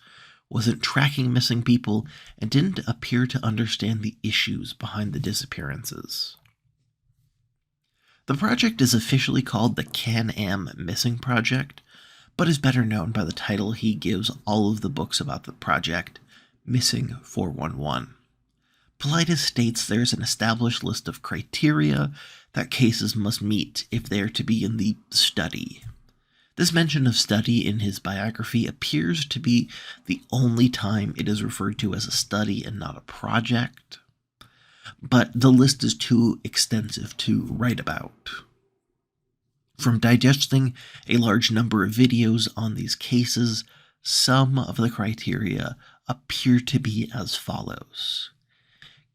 wasn't tracking missing people, and didn't appear to understand the issues behind the disappearances. The project is officially called the Can-Am Missing Project, but is better known by the title he gives all of the books about the project, Missing 411. Paulides states there's an established list of criteria that cases must meet if they are to be in the study. This mention of study in his biography appears to be the only time it is referred to as a study and not a project, but the list is too extensive to write about. From digesting a large number of videos on these cases, some of the criteria appear to be as follows.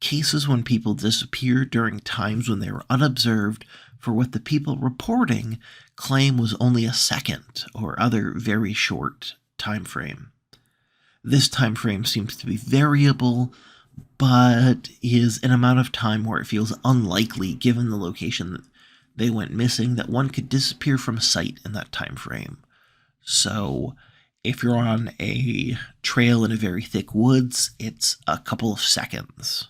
Cases when people disappear during times when they were unobserved for what the people reporting claim was only a second or other very short time frame. This time frame seems to be variable, but is an amount of time where it feels unlikely, given the location that they went missing, that one could disappear from sight in that time frame. So if you're on a trail in a very thick woods, it's a couple of seconds.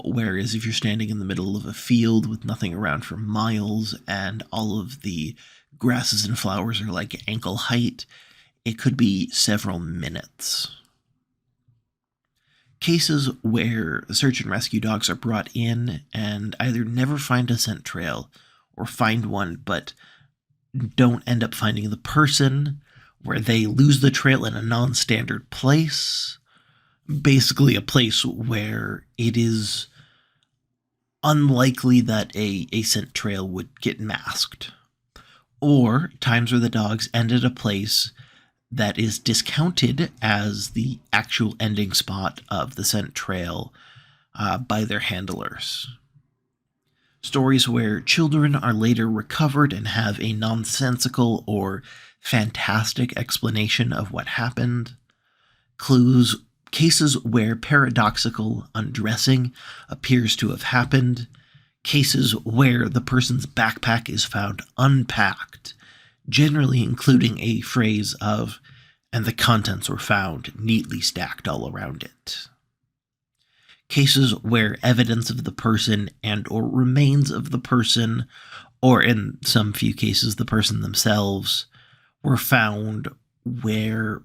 Whereas if you're standing in the middle of a field with nothing around for miles and all of the grasses and flowers are like ankle height, it could be several minutes. Cases where search and rescue dogs are brought in and either never find a scent trail or find one but don't end up finding the person, where they lose the trail in a non-standard place, basically a place where it is unlikely that a scent trail would get masked, or times where the dogs end at a place that is discounted as the actual ending spot of the scent trail by their handlers. Stories where children are later recovered and have a nonsensical or fantastic explanation of what happened. Cases where paradoxical undressing appears to have happened. Cases where the person's backpack is found unpacked, generally including a phrase of, "and the contents were found neatly stacked all around it." Cases where evidence of the person and or remains of the person, or in some few cases the person themselves, were found where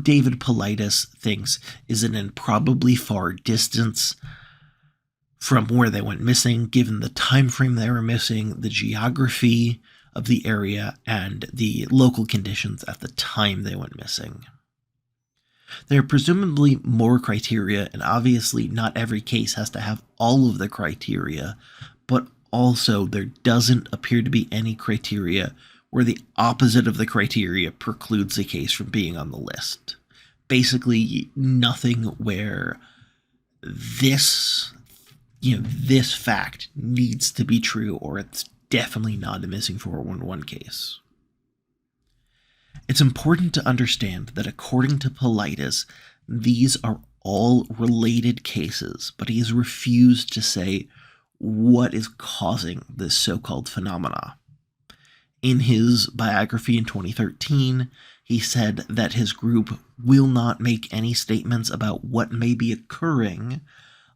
David Paulides thinks is an improbably far distance from where they went missing, given the time frame they were missing, the geography of the area, and the local conditions at the time they went missing. There are presumably more criteria, and obviously not every case has to have all of the criteria, but also there doesn't appear to be any criteria where the opposite of the criteria precludes a case from being on the list. Basically, nothing where this fact needs to be true, or it's definitely not a missing 411 case. It's important to understand that according to Paulides, these are all related cases, but he has refused to say what is causing this so-called phenomena. In his biography in 2013, he said that his group will not make any statements about what may be occurring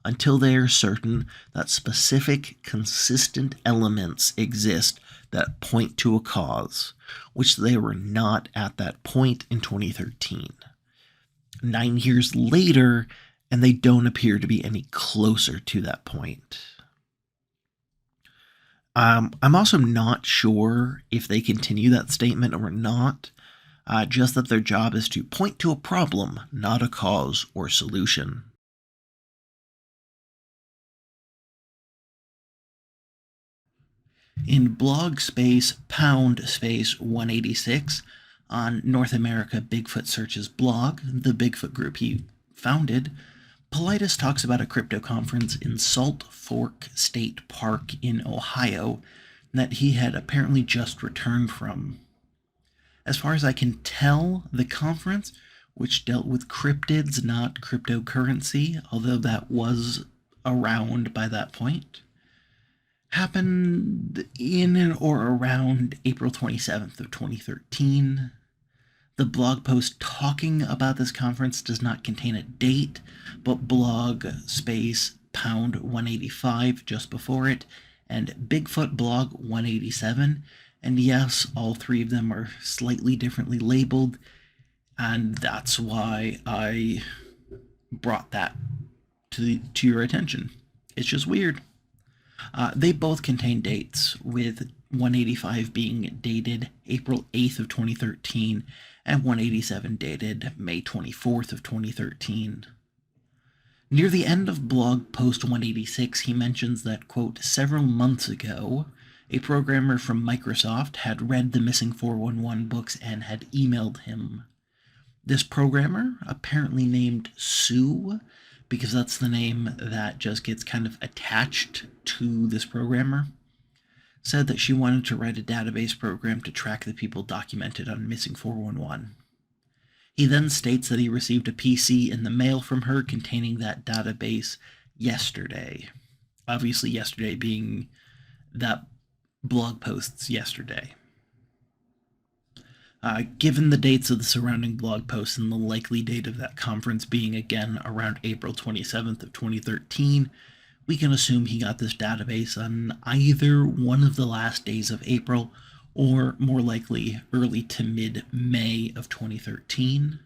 until they are certain that specific, consistent elements exist that point to a cause, which they were not at that point in 2013. 9 years later, and they don't appear to be any closer to that point. I'm also not sure if they continue that statement or not, just that their job is to point to a problem, not a cause or solution. In blog space #186 on North America Bigfoot Searches blog, the Bigfoot group he founded, Paulides talks about a crypto conference in Salt Fork State Park in Ohio that he had apparently just returned from. As far as I can tell, the conference, which dealt with cryptids, not cryptocurrency, although that was around by that point, happened in and or around April 27th of 2013. The blog post talking about this conference does not contain a date, but blog space #185 just before it, and Bigfoot blog 187, and yes, all three of them are slightly differently labeled, and that's why I brought that to your attention. It's just weird. They both contain dates, with 185 being dated April 8th of 2013 and 187 dated May 24th of 2013. Near the end of blog post 186, he mentions that, quote, several months ago, a programmer from Microsoft had read the missing 411 books and had emailed him. This programmer, apparently named Sue, because that's the name that just gets kind of attached to this programmer, said that she wanted to write a database program to track the people documented on missing 411. He then states that he received a PC in the mail from her containing that database yesterday. Obviously, yesterday being that blog post's yesterday. Given the dates of the surrounding blog posts and the likely date of that conference being again around April 27th of 2013, we can assume he got this database on either one of the last days of April or more likely early to mid-May of 2013.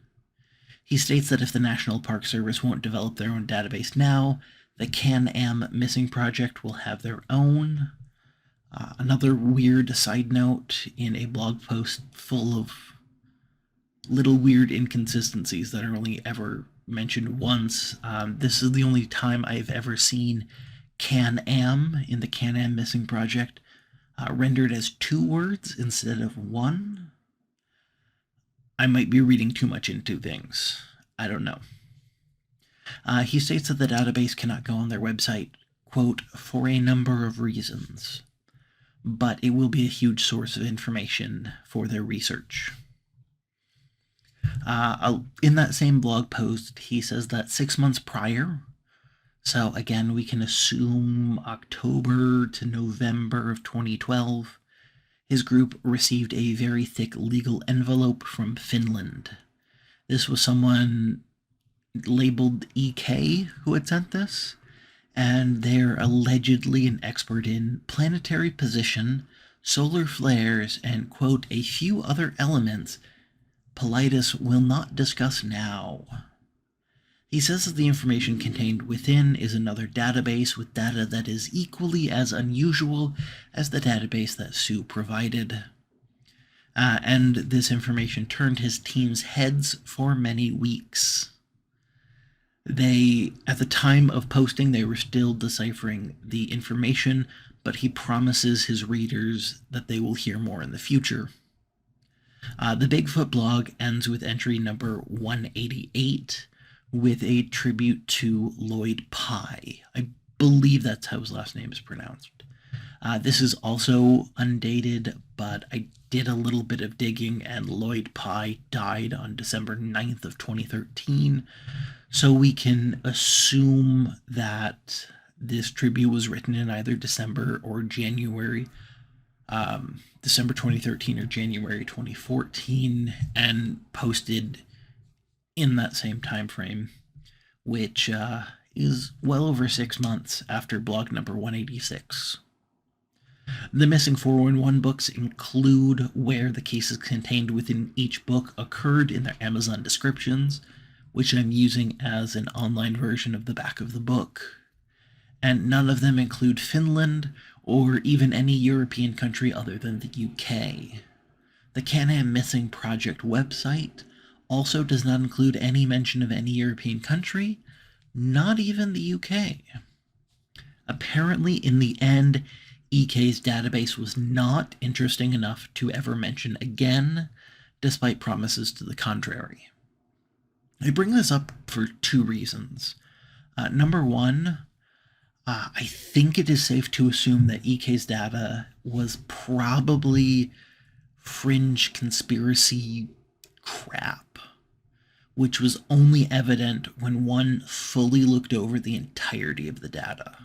He states that if the National Park Service won't develop their own database now, the Can-Am Missing Project will have their own. Another weird side note in a blog post full of little weird inconsistencies that are only ever mentioned once. This is the only time I've ever seen Can-Am in the Can-Am Missing Project rendered as 2 words instead of 1. I might be reading too much into things. I don't know. He states that the database cannot go on their website, quote, for a number of reasons, but it will be a huge source of information for their research. In that same blog post, he says that 6 months prior, so again, we can assume October to November of 2012, his group received a very thick legal envelope from Finland. This was someone labeled EK who had sent this, and they're allegedly an expert in planetary position, solar flares, and, quote, a few other elements Paulides will not discuss now. He says that the information contained within is another database with data that is equally as unusual as the database that Sue provided. And this information turned his team's heads for many weeks. At the time of posting, they were still deciphering the information, but he promises his readers that they will hear more in the future. The Bigfoot blog ends with entry number 188 with a tribute to Lloyd Pye. I believe that's how his last name is pronounced. This is also undated, but I did a little bit of digging, and Lloyd Pye died on December 9th of 2013, so we can assume that this tribute was written in either December or January, December 2013 or January 2014, and posted in that same time frame, which is well over 6 months after blog number 186. The missing 411 books include where the cases contained within each book occurred in their Amazon descriptions, which I'm using as an online version of the back of the book. And none of them include Finland or even any European country other than the UK. The Can-Am Missing Project website also does not include any mention of any European country, not even the UK. Apparently, in the end, EK's database was not interesting enough to ever mention again, despite promises to the contrary. I bring this up for 2 reasons. Number 1, I think it is safe to assume that EK's data was probably fringe conspiracy crap, which was only evident when one fully looked over the entirety of the data.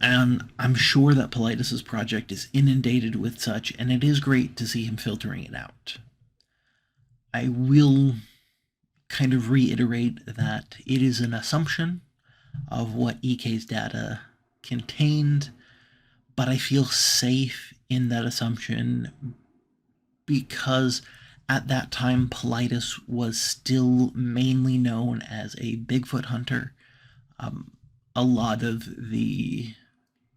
And I'm sure that Paulides' project is inundated with such, and it is great to see him filtering it out. I will kind of reiterate that it is an assumption of what EK's data contained, but I feel safe in that assumption because at that time Paulides was still mainly known as a Bigfoot hunter. A lot of the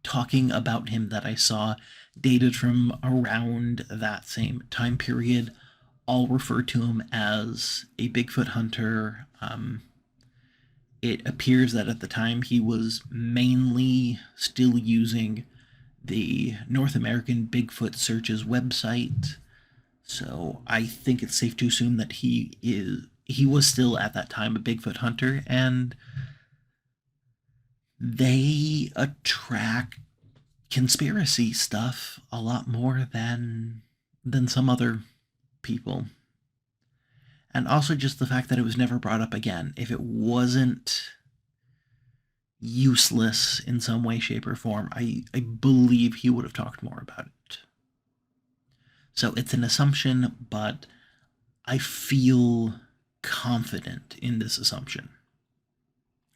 talking about him that I saw dated from around that same time period all refer to him as a Bigfoot hunter. It appears that at the time he was mainly still using the North American Bigfoot Searches website, so I think it's safe to assume that he was still at that time a Bigfoot hunter, and they attract conspiracy stuff a lot more than some other people. And also just the fact that it was never brought up again. If it wasn't useless in some way, shape, or form, I believe he would have talked more about it. So it's an assumption, but I feel confident in this assumption.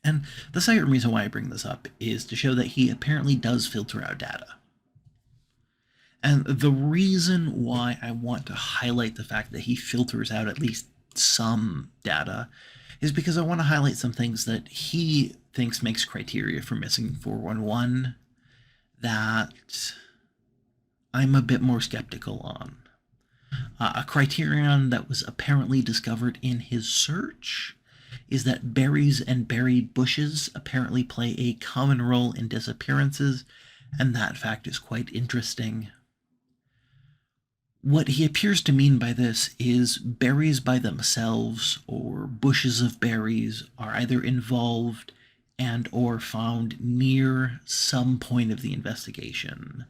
And the second reason why I bring this up is to show that he apparently does filter out data. And the reason why I want to highlight the fact that he filters out at least some data is because I want to highlight some things that he thinks makes criteria for missing 411 that I'm a bit more skeptical on. A criterion that was apparently discovered in his search is that berries and berry bushes apparently play a common role in disappearances, and that fact is quite interesting. What he appears to mean by this is berries by themselves or bushes of berries are either involved and or found near some point of the investigation.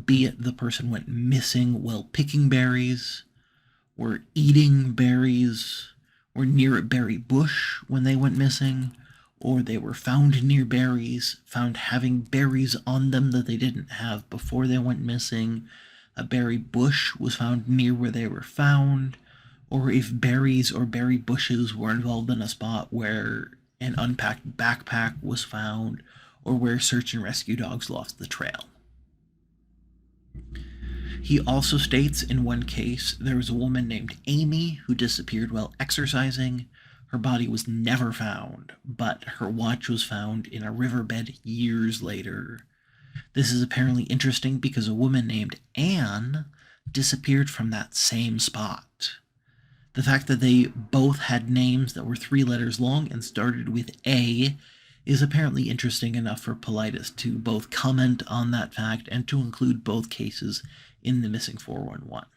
Be it the person went missing while picking berries, or eating berries, or near a berry bush when they went missing, or they were found near berries, found having berries on them that they didn't have before they went missing, a berry bush was found near where they were found, or if berries or berry bushes were involved in a spot where an unpacked backpack was found, or where search and rescue dogs lost the trail. He also states in one case there was a woman named Amy who disappeared while exercising. Her body was never found, but her watch was found in a riverbed years later. This is apparently interesting because a woman named Anne disappeared from that same spot. The fact that they both had names that were 3 letters long and started with A is apparently interesting enough for Paulides to both comment on that fact and to include both cases in the missing 411.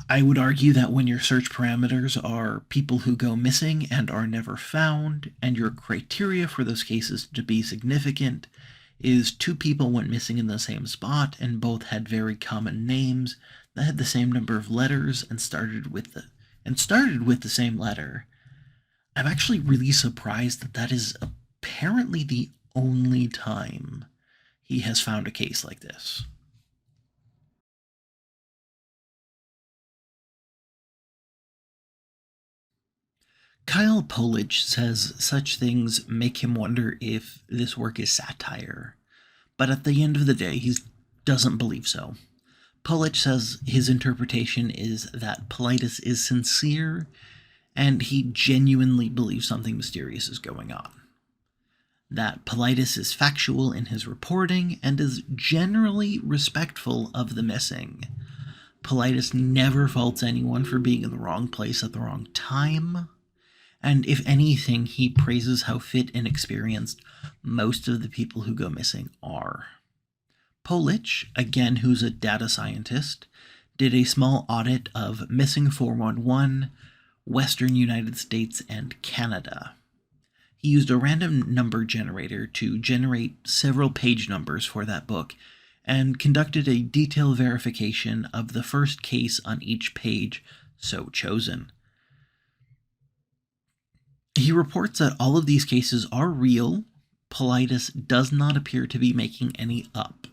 I would argue that when your search parameters are people who go missing and are never found, and your criteria for those cases to be significant is 2 people went missing in the same spot and both had very common names that had the same number of letters and started with the same letter, I'm actually really surprised that that is apparently the only time he has found a case like this. Kyle Paulides says such things make him wonder if this work is satire, but at the end of the day, he doesn't believe so. Paulides says his interpretation is that Paulides is sincere and he genuinely believes something mysterious is going on. That Paulides is factual in his reporting and is generally respectful of the missing. Paulides never faults anyone for being in the wrong place at the wrong time, and if anything, he praises how fit and experienced most of the people who go missing are. Paulides, again who's a data scientist, did a small audit of missing 411, Western United States, and Canada. He used a random number generator to generate several page numbers for that book and conducted a detailed verification of the first case on each page so chosen. He reports that all of these cases are real. Paulides does not appear to be making any up.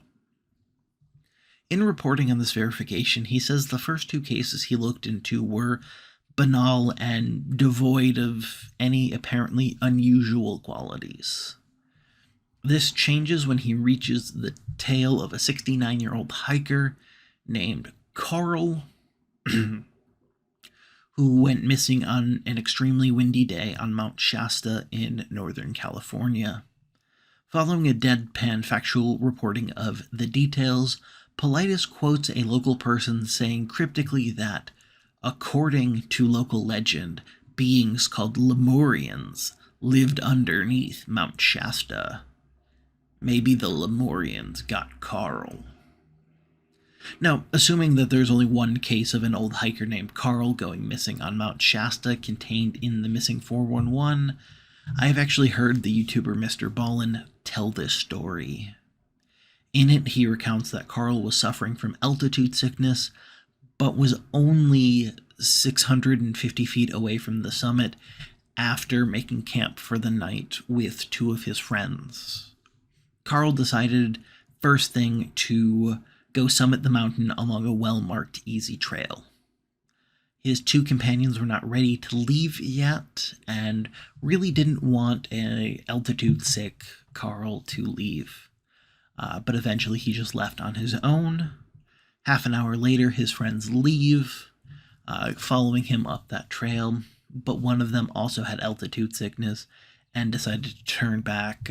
In reporting on this verification, he says the first 2 cases he looked into were banal and devoid of any apparently unusual qualities. This changes when he reaches the tale of a 69-year-old hiker named Carl, who went missing on an extremely windy day on Mount Shasta in Northern California. Following a deadpan factual reporting of the details, Paulides quotes a local person saying cryptically that, according to local legend, beings called Lemurians lived underneath Mount Shasta. Maybe the Lemurians got Carl. Now, assuming that there's only one case of an old hiker named Carl going missing on Mount Shasta contained in the missing 411, I've actually heard the YouTuber Mr. Ballin tell this story. In it, he recounts that Carl was suffering from altitude sickness, but was only 650 feet away from the summit after making camp for the night with two of his friends. Carl decided first thing to go summit the mountain along a well-marked easy trail. His two companions were not ready to leave yet and really didn't want an altitude-sick Carl to leave. But eventually he just left on his own. Half an hour later, his friends leave, following him up that trail, but one of them also had altitude sickness and decided to turn back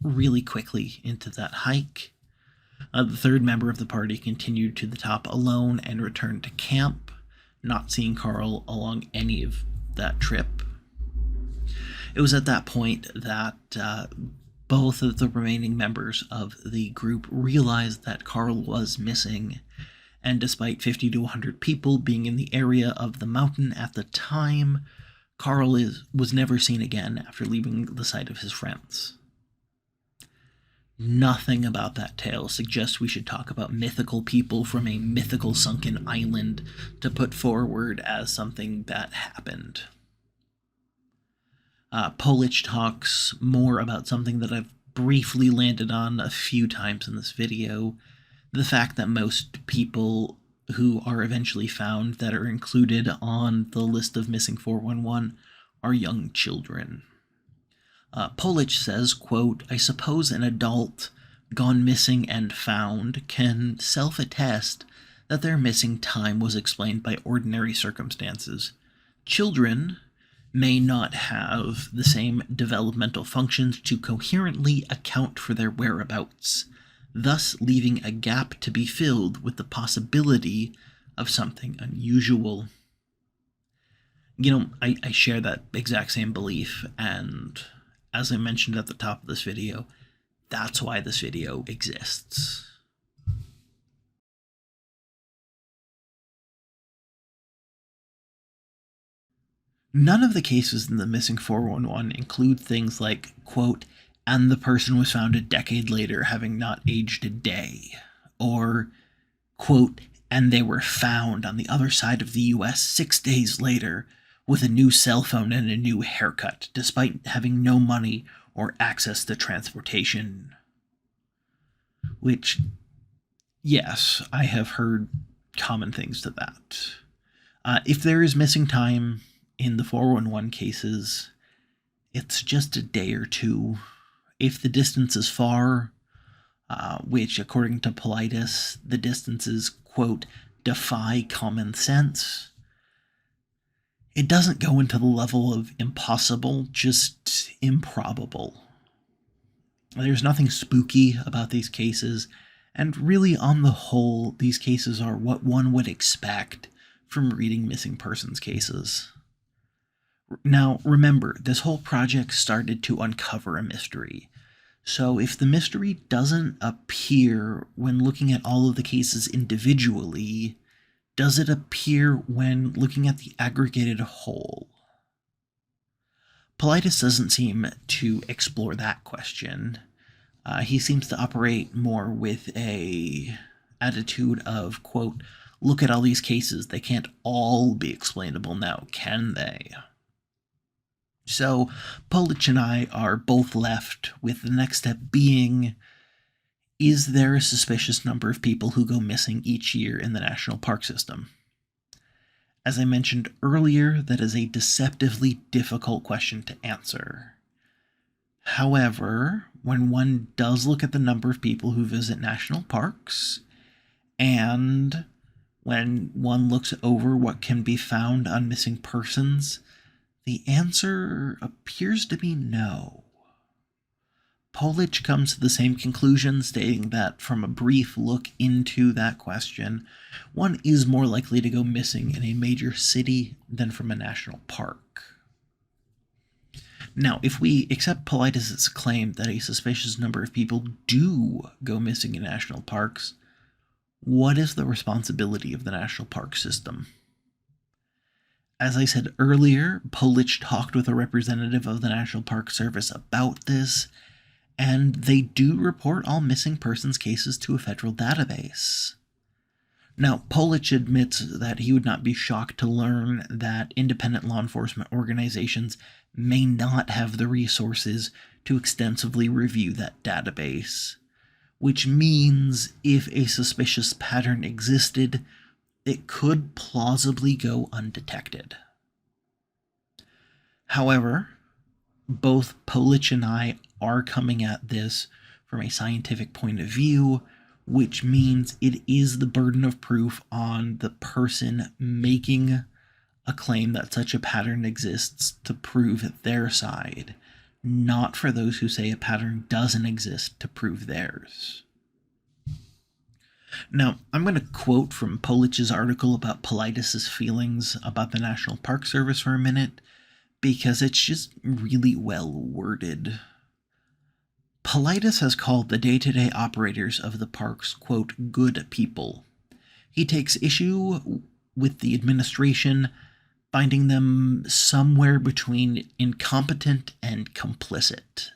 really quickly into that hike. The third member of the party continued to the top alone and returned to camp, not seeing Carl along any of that trip. It was at that point that both of the remaining members of the group realized that Carl was missing, and despite 50 to 100 people being in the area of the mountain at the time, Carl was never seen again after leaving the site of his friends. Nothing about that tale suggests we should talk about mythical people from a mythical sunken island to put forward as something that happened. Paulides talks more about something that I've briefly landed on a few times in this video, the fact that most people who are eventually found that are included on the list of missing 411 are young children. Paulides says, quote, "I suppose an adult gone missing and found can self-attest that their missing time was explained by ordinary circumstances. Children may not have the same developmental functions to coherently account for their whereabouts, thus leaving a gap to be filled with the possibility of something unusual." I share that exact same belief, and as I mentioned at the top of this video, that's why this video exists. None of the cases in the missing 411 include things like, quote, "and the person was found a decade later having not aged a day," or, quote, "and they were found on the other side of the US 6 days later with a new cell phone and a new haircut, despite having no money or access to transportation." Which, yes, I have heard common things to that. If there is missing time in the 411 cases, it's just a day or two. If the distance is far, which according to Paulides, the distances, quote, "defy common sense," it doesn't go into the level of impossible, just improbable. There's nothing spooky about these cases, and really on the whole, these cases are what one would expect from reading missing persons cases. Now, remember, this whole project started to uncover a mystery. So if the mystery doesn't appear when looking at all of the cases individually, does it appear when looking at the aggregated whole? Paulides doesn't seem to explore that question. He seems to operate more with a attitude of, quote, "look at all these cases, they can't all be explainable now, can they?" So Paulides and I are both left with the next step being, is there a suspicious number of people who go missing each year in the national park system? As I mentioned earlier, that is a deceptively difficult question to answer. However, when one does look at the number of people who visit national parks, and when one looks over what can be found on missing persons, the answer appears to be no. Paulides comes to the same conclusion, stating that from a brief look into that question, one is more likely to go missing in a major city than from a national park. Now, if we accept Paulides' claim that a suspicious number of people do go missing in national parks, what is the responsibility of the national park system? As I said earlier, Paulides talked with a representative of the National Park Service about this, and they do report all missing persons cases to a federal database. Now, Paulides admits that he would not be shocked to learn that independent law enforcement organizations may not have the resources to extensively review that database, which means if a suspicious pattern existed, it could plausibly go undetected. However, both Paulides and I are coming at this from a scientific point of view, which means it is the burden of proof on the person making a claim that such a pattern exists to prove their side, not for those who say a pattern doesn't exist to prove theirs. Now, I'm going to quote from Paulides' article about Paulides' feelings about the National Park Service for a minute, because it's just really well worded. Paulides has called the day-to-day operators of the parks, quote, good people. He takes issue with the administration, finding them somewhere between incompetent and complicit.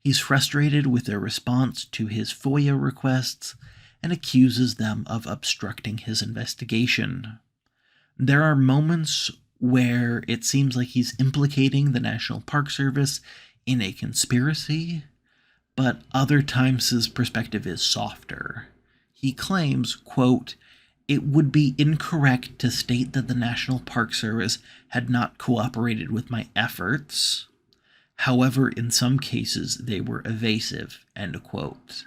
He's frustrated with their response to his FOIA requests and accuses them of obstructing his investigation. There are moments where it seems like he's implicating the National Park Service in a conspiracy, but other times his perspective is softer. He claims, quote, it would be incorrect to state that the National Park Service had not cooperated with my efforts. However, in some cases, they were evasive, end quote.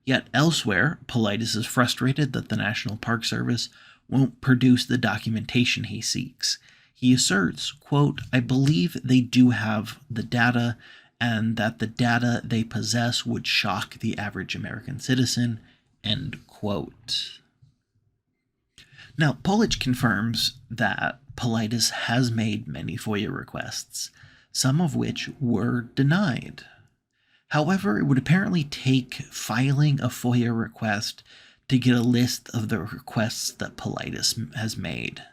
Yet elsewhere, Paulides is frustrated that the National Park Service won't produce the documentation he seeks. He asserts, quote, I believe they do have the data and that the data they possess would shock the average American citizen, end quote. Now, Paulides confirms that Paulides has made many FOIA requests, some of which were denied. However, it would apparently take filing a FOIA request to get a list of the requests that Paulides has made.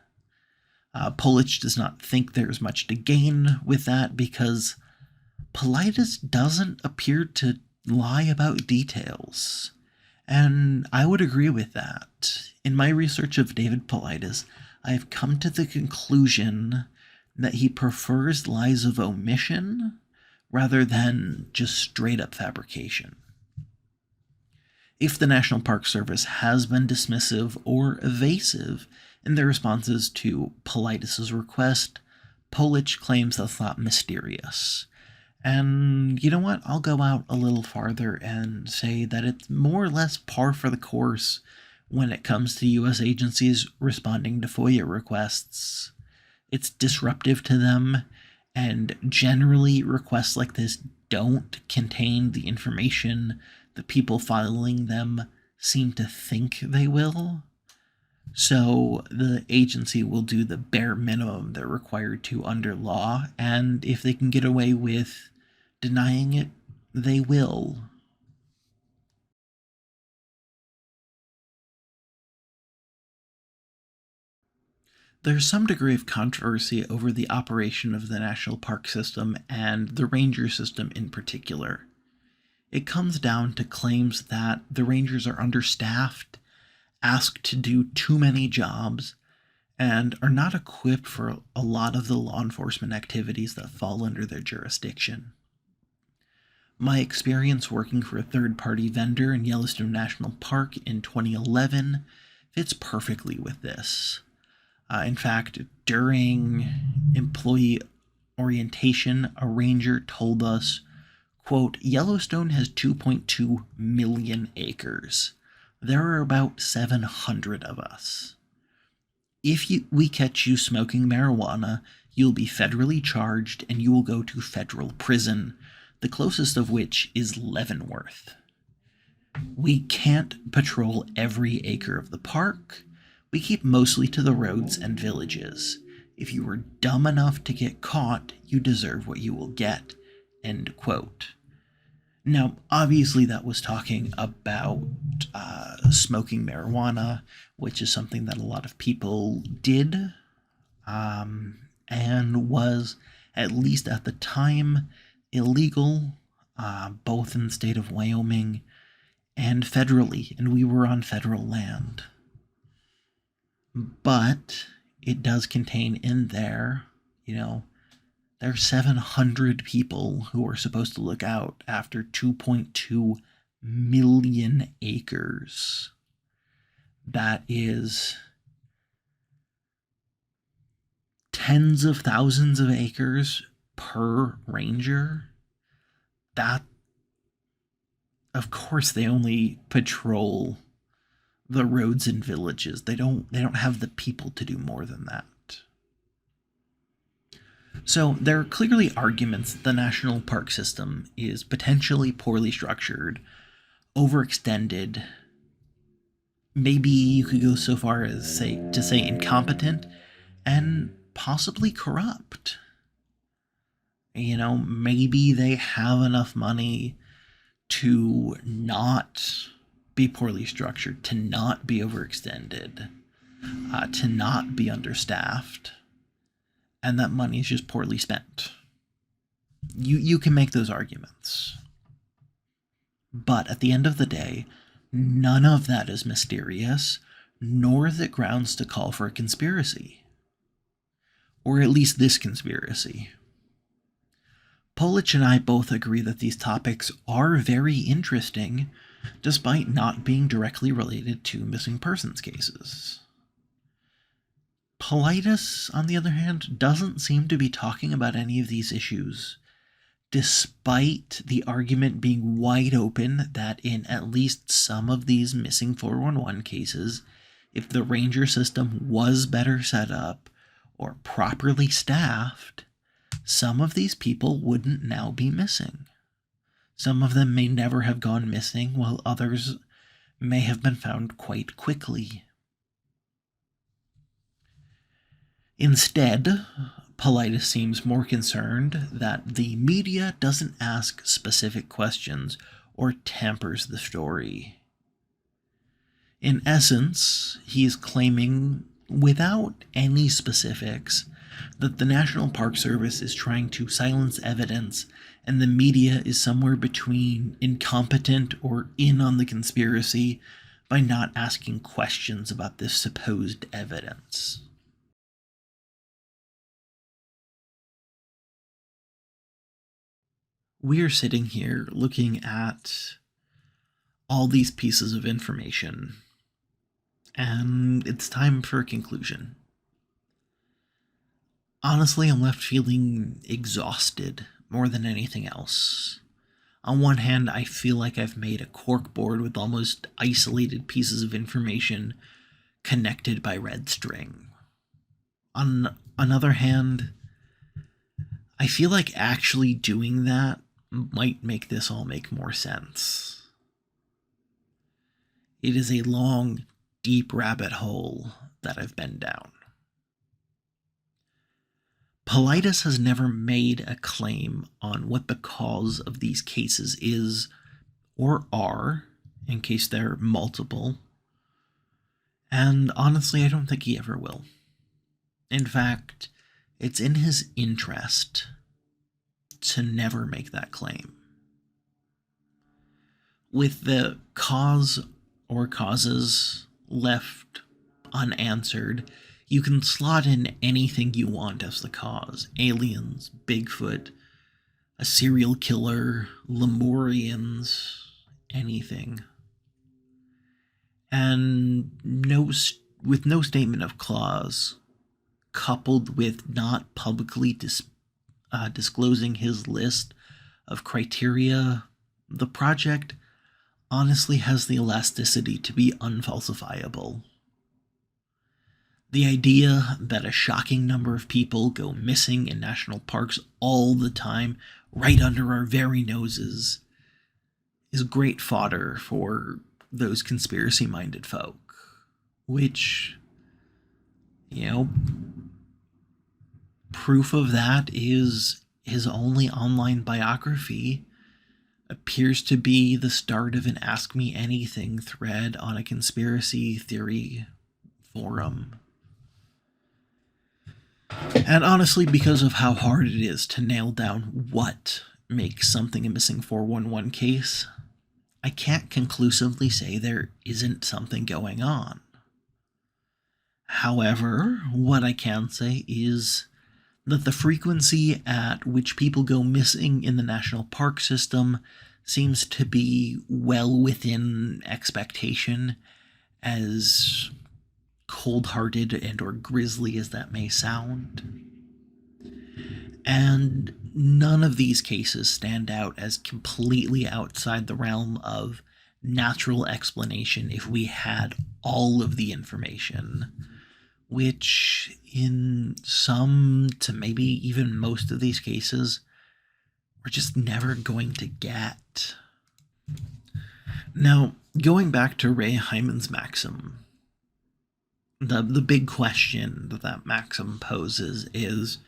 Paulides does not think there's much to gain with that because Paulides doesn't appear to lie about details. And I would agree with that. In my research of David Paulides, I have come to the conclusion that he prefers lies of omission rather than just straight-up fabrication. If the National Park Service has been dismissive or evasive in their responses to Paulides' request, Paulides claims that's not mysterious. And you know what? I'll go out a little farther and say that it's more or less par for the course when it comes to U.S. agencies responding to FOIA requests. It's disruptive to them, and generally requests like this don't contain the information the people filing them seem to think they will. So the agency will do the bare minimum they're required to under law, and if they can get away with denying it, they will. There's some degree of controversy over the operation of the National Park System and the ranger system in particular. It comes down to claims that the rangers are understaffed, asked to do too many jobs, and are not equipped for a lot of the law enforcement activities that fall under their jurisdiction. My experience working for a third-party vendor in Yellowstone National Park in 2011 fits perfectly with this. In fact, during employee orientation, a ranger told us, quote, Yellowstone has 2.2 million acres. There are about 700 of us. If we catch you smoking marijuana, you'll be federally charged and you will go to federal prison, the closest of which is Leavenworth. We can't patrol every acre of the park. We keep mostly to the roads and villages. If you were dumb enough to get caught, you deserve what you will get. End quote. Now, obviously that was talking about smoking marijuana, which is something that a lot of people did, and was, at least at the time, illegal, both in the state of Wyoming and federally, and we were on federal land. but it does contain in there, there are 700 people who are supposed to look out after 2.2 million acres. That is tens of thousands of acres per ranger. That, of course, they only patrol the roads and villages. They don't have the people to do more than that. So there are clearly arguments that the national park system is potentially poorly structured, overextended. Maybe you could go so far as to say incompetent and possibly corrupt. Maybe they have enough money to not be poorly structured, to not be overextended, to not be understaffed, and that money is just poorly spent. You can make those arguments. But at the end of the day, none of that is mysterious, nor is it grounds to call for a conspiracy. Or at least this conspiracy. Paulides and I both agree that these topics are very interesting, despite not being directly related to missing persons cases. Paulides, on the other hand, doesn't seem to be talking about any of these issues, despite the argument being wide open that in at least some of these missing 411 cases, if the ranger system was better set up or properly staffed, some of these people wouldn't now be missing. Some of them may never have gone missing, while others may have been found quite quickly. Instead, Paulides seems more concerned that the media doesn't ask specific questions or tampers the story. In essence, he's claiming, without any specifics, that the National Park Service is trying to silence evidence and the media is somewhere between incompetent or in on the conspiracy by not asking questions about this supposed evidence. We are sitting here looking at all these pieces of information, and it's time for a conclusion. Honestly, I'm left feeling exhausted more than anything else. On one hand, I feel like I've made a corkboard with almost isolated pieces of information connected by red string. On another hand, I feel like actually doing that might make this all make more sense. It is a long, deep rabbit hole that I've been down. Paulides has never made a claim on what the cause of these cases is or are, in case they're multiple, and honestly, I don't think he ever will. In fact, it's in his interest to never make that claim. With the cause or causes left unanswered, you can slot in anything you want as the cause. Aliens, Bigfoot, a serial killer, Lemurians, anything. And with no statement of cause, coupled with not publicly disclosing his list of criteria, the project honestly has the elasticity to be unfalsifiable. The idea that a shocking number of people go missing in national parks all the time, right under our very noses, is great fodder for those conspiracy-minded folk. Which, proof of that is his only online biography appears to be the start of an Ask Me Anything thread on a conspiracy theory forum. And honestly, because of how hard it is to nail down what makes something a missing 411 case, I can't conclusively say there isn't something going on. However, what I can say is that the frequency at which people go missing in the national park system seems to be well within expectation, as cold-hearted and or grisly as that may sound. And none of these cases stand out as completely outside the realm of natural explanation if we had all of the information, which in some to maybe even most of these cases we're just never going to get. Now, going back to Ray Hyman's maxim, the big question that maxim poses is,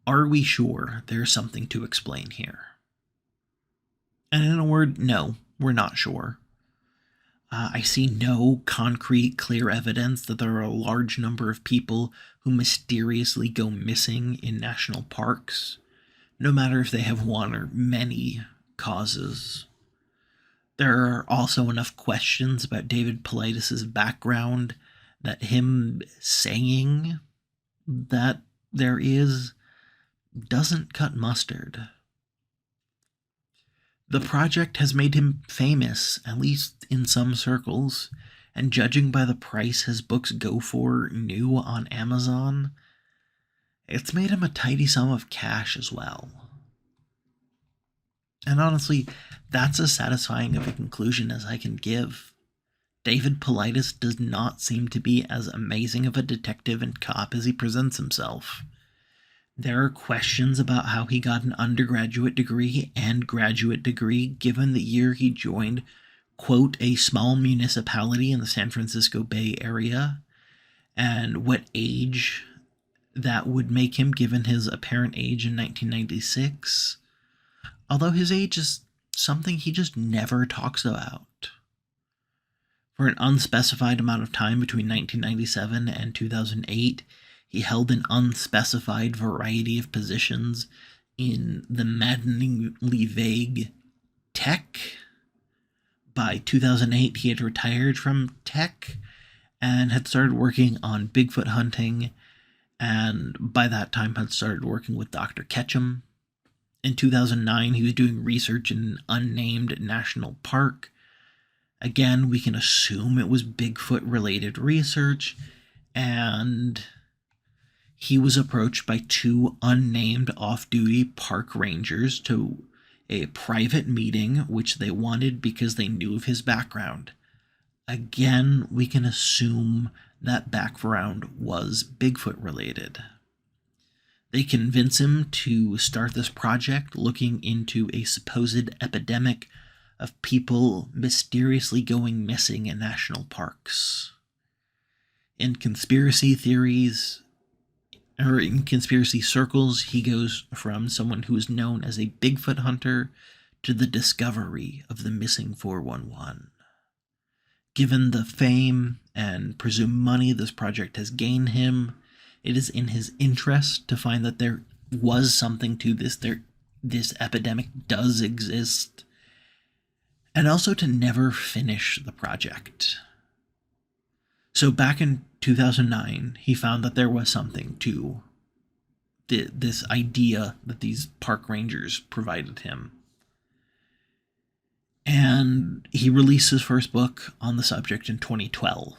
are we sure there's something to explain here? And in a word, no, we're not sure. I see no concrete, clear evidence that there are a large number of people who mysteriously go missing in national parks, no matter if they have one or many causes. There are also enough questions about David Paulides' background that him saying that there is doesn't cut mustard. The project has made him famous, at least in some circles, and judging by the price his books go for new on Amazon, it's made him a tidy sum of cash as well. And honestly, that's as satisfying of a conclusion as I can give. David Paulides does not seem to be as amazing of a detective and cop as he presents himself. There are questions about how he got an undergraduate degree and graduate degree given the year he joined, quote, a small municipality in the San Francisco Bay Area, and what age that would make him given his apparent age in 1996, although his age is something he just never talks about. For an unspecified amount of time between 1997 and 2008, he held an unspecified variety of positions in the maddeningly vague tech. By 2008, he had retired from tech and had started working on Bigfoot hunting, and by that time had started working with Dr. Ketchum. In 2009, he was doing research in an unnamed national park. Again, we can assume it was Bigfoot-related research, and he was approached by two unnamed off-duty park rangers to a private meeting, which they wanted because they knew of his background. Again, we can assume that background was Bigfoot-related. They convince him to start this project looking into a supposed epidemic of people mysteriously going missing in national parks. In conspiracy theories, or in conspiracy circles, he goes from someone who is known as a Bigfoot hunter to the discovery of the missing 411. Given the fame and presumed money this project has gained him, it is in his interest to find that there was something to this. This epidemic does exist, and also to never finish the project. So back in 2009, he found that there was something to this idea that these park rangers provided him. And he released his first book on the subject in 2012.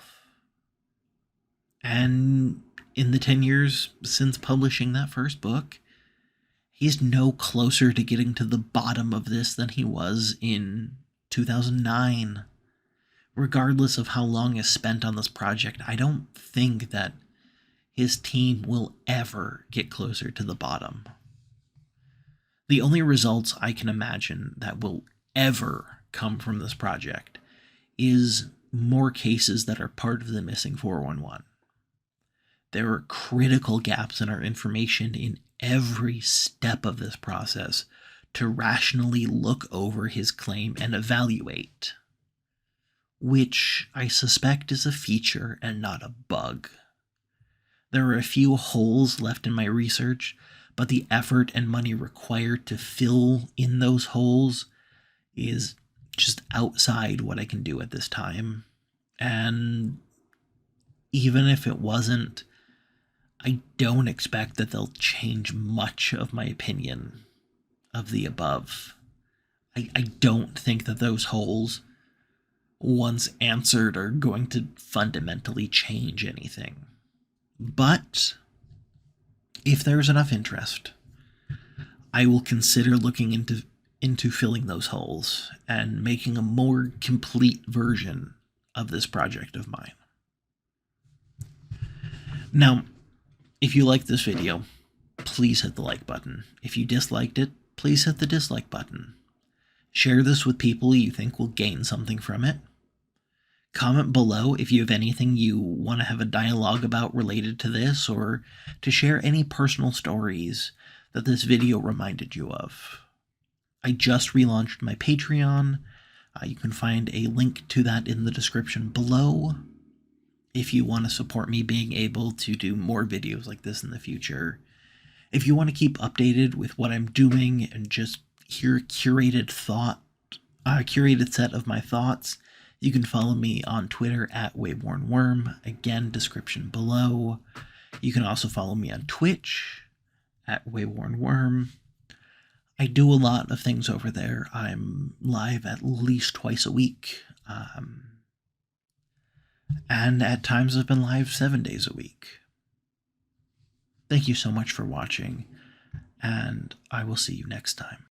And in the 10 years since publishing that first book, he's no closer to getting to the bottom of this than he was in 2009. Regardless of how long is spent on this project, I don't think that his team will ever get closer to the bottom. The only results I can imagine that will ever come from this project is more cases that are part of the missing 411. There are critical gaps in our information in every step of this process to rationally look over his claim and evaluate, which I suspect is a feature and not a bug. There are a few holes left in my research, but the effort and money required to fill in those holes is just outside what I can do at this time. And even if it wasn't, I don't expect that they'll change much of my opinion of the above. I don't think that those holes, once answered, are going to fundamentally change anything. But if there's enough interest, I will consider looking into filling those holes and making a more complete version of this project of mine. Now, if you liked this video, please hit the like button. If you disliked it, please hit the dislike button. Share this with people you think will gain something from it. Comment below if you have anything you want to have a dialogue about related to this, or to share any personal stories that this video reminded you of. I just relaunched my Patreon. You can find a link to that in the description below if you want to support me being able to do more videos like this in the future. If you want to keep updated with what I'm doing and just hear a curated set of my thoughts, you can follow me on Twitter at WaywornWyrm. Again, description below. You can also follow me on Twitch at WaywornWyrm. I do a lot of things over there. I'm live at least twice a week. And at times I've been live 7 days a week. Thank you so much for watching, and I will see you next time.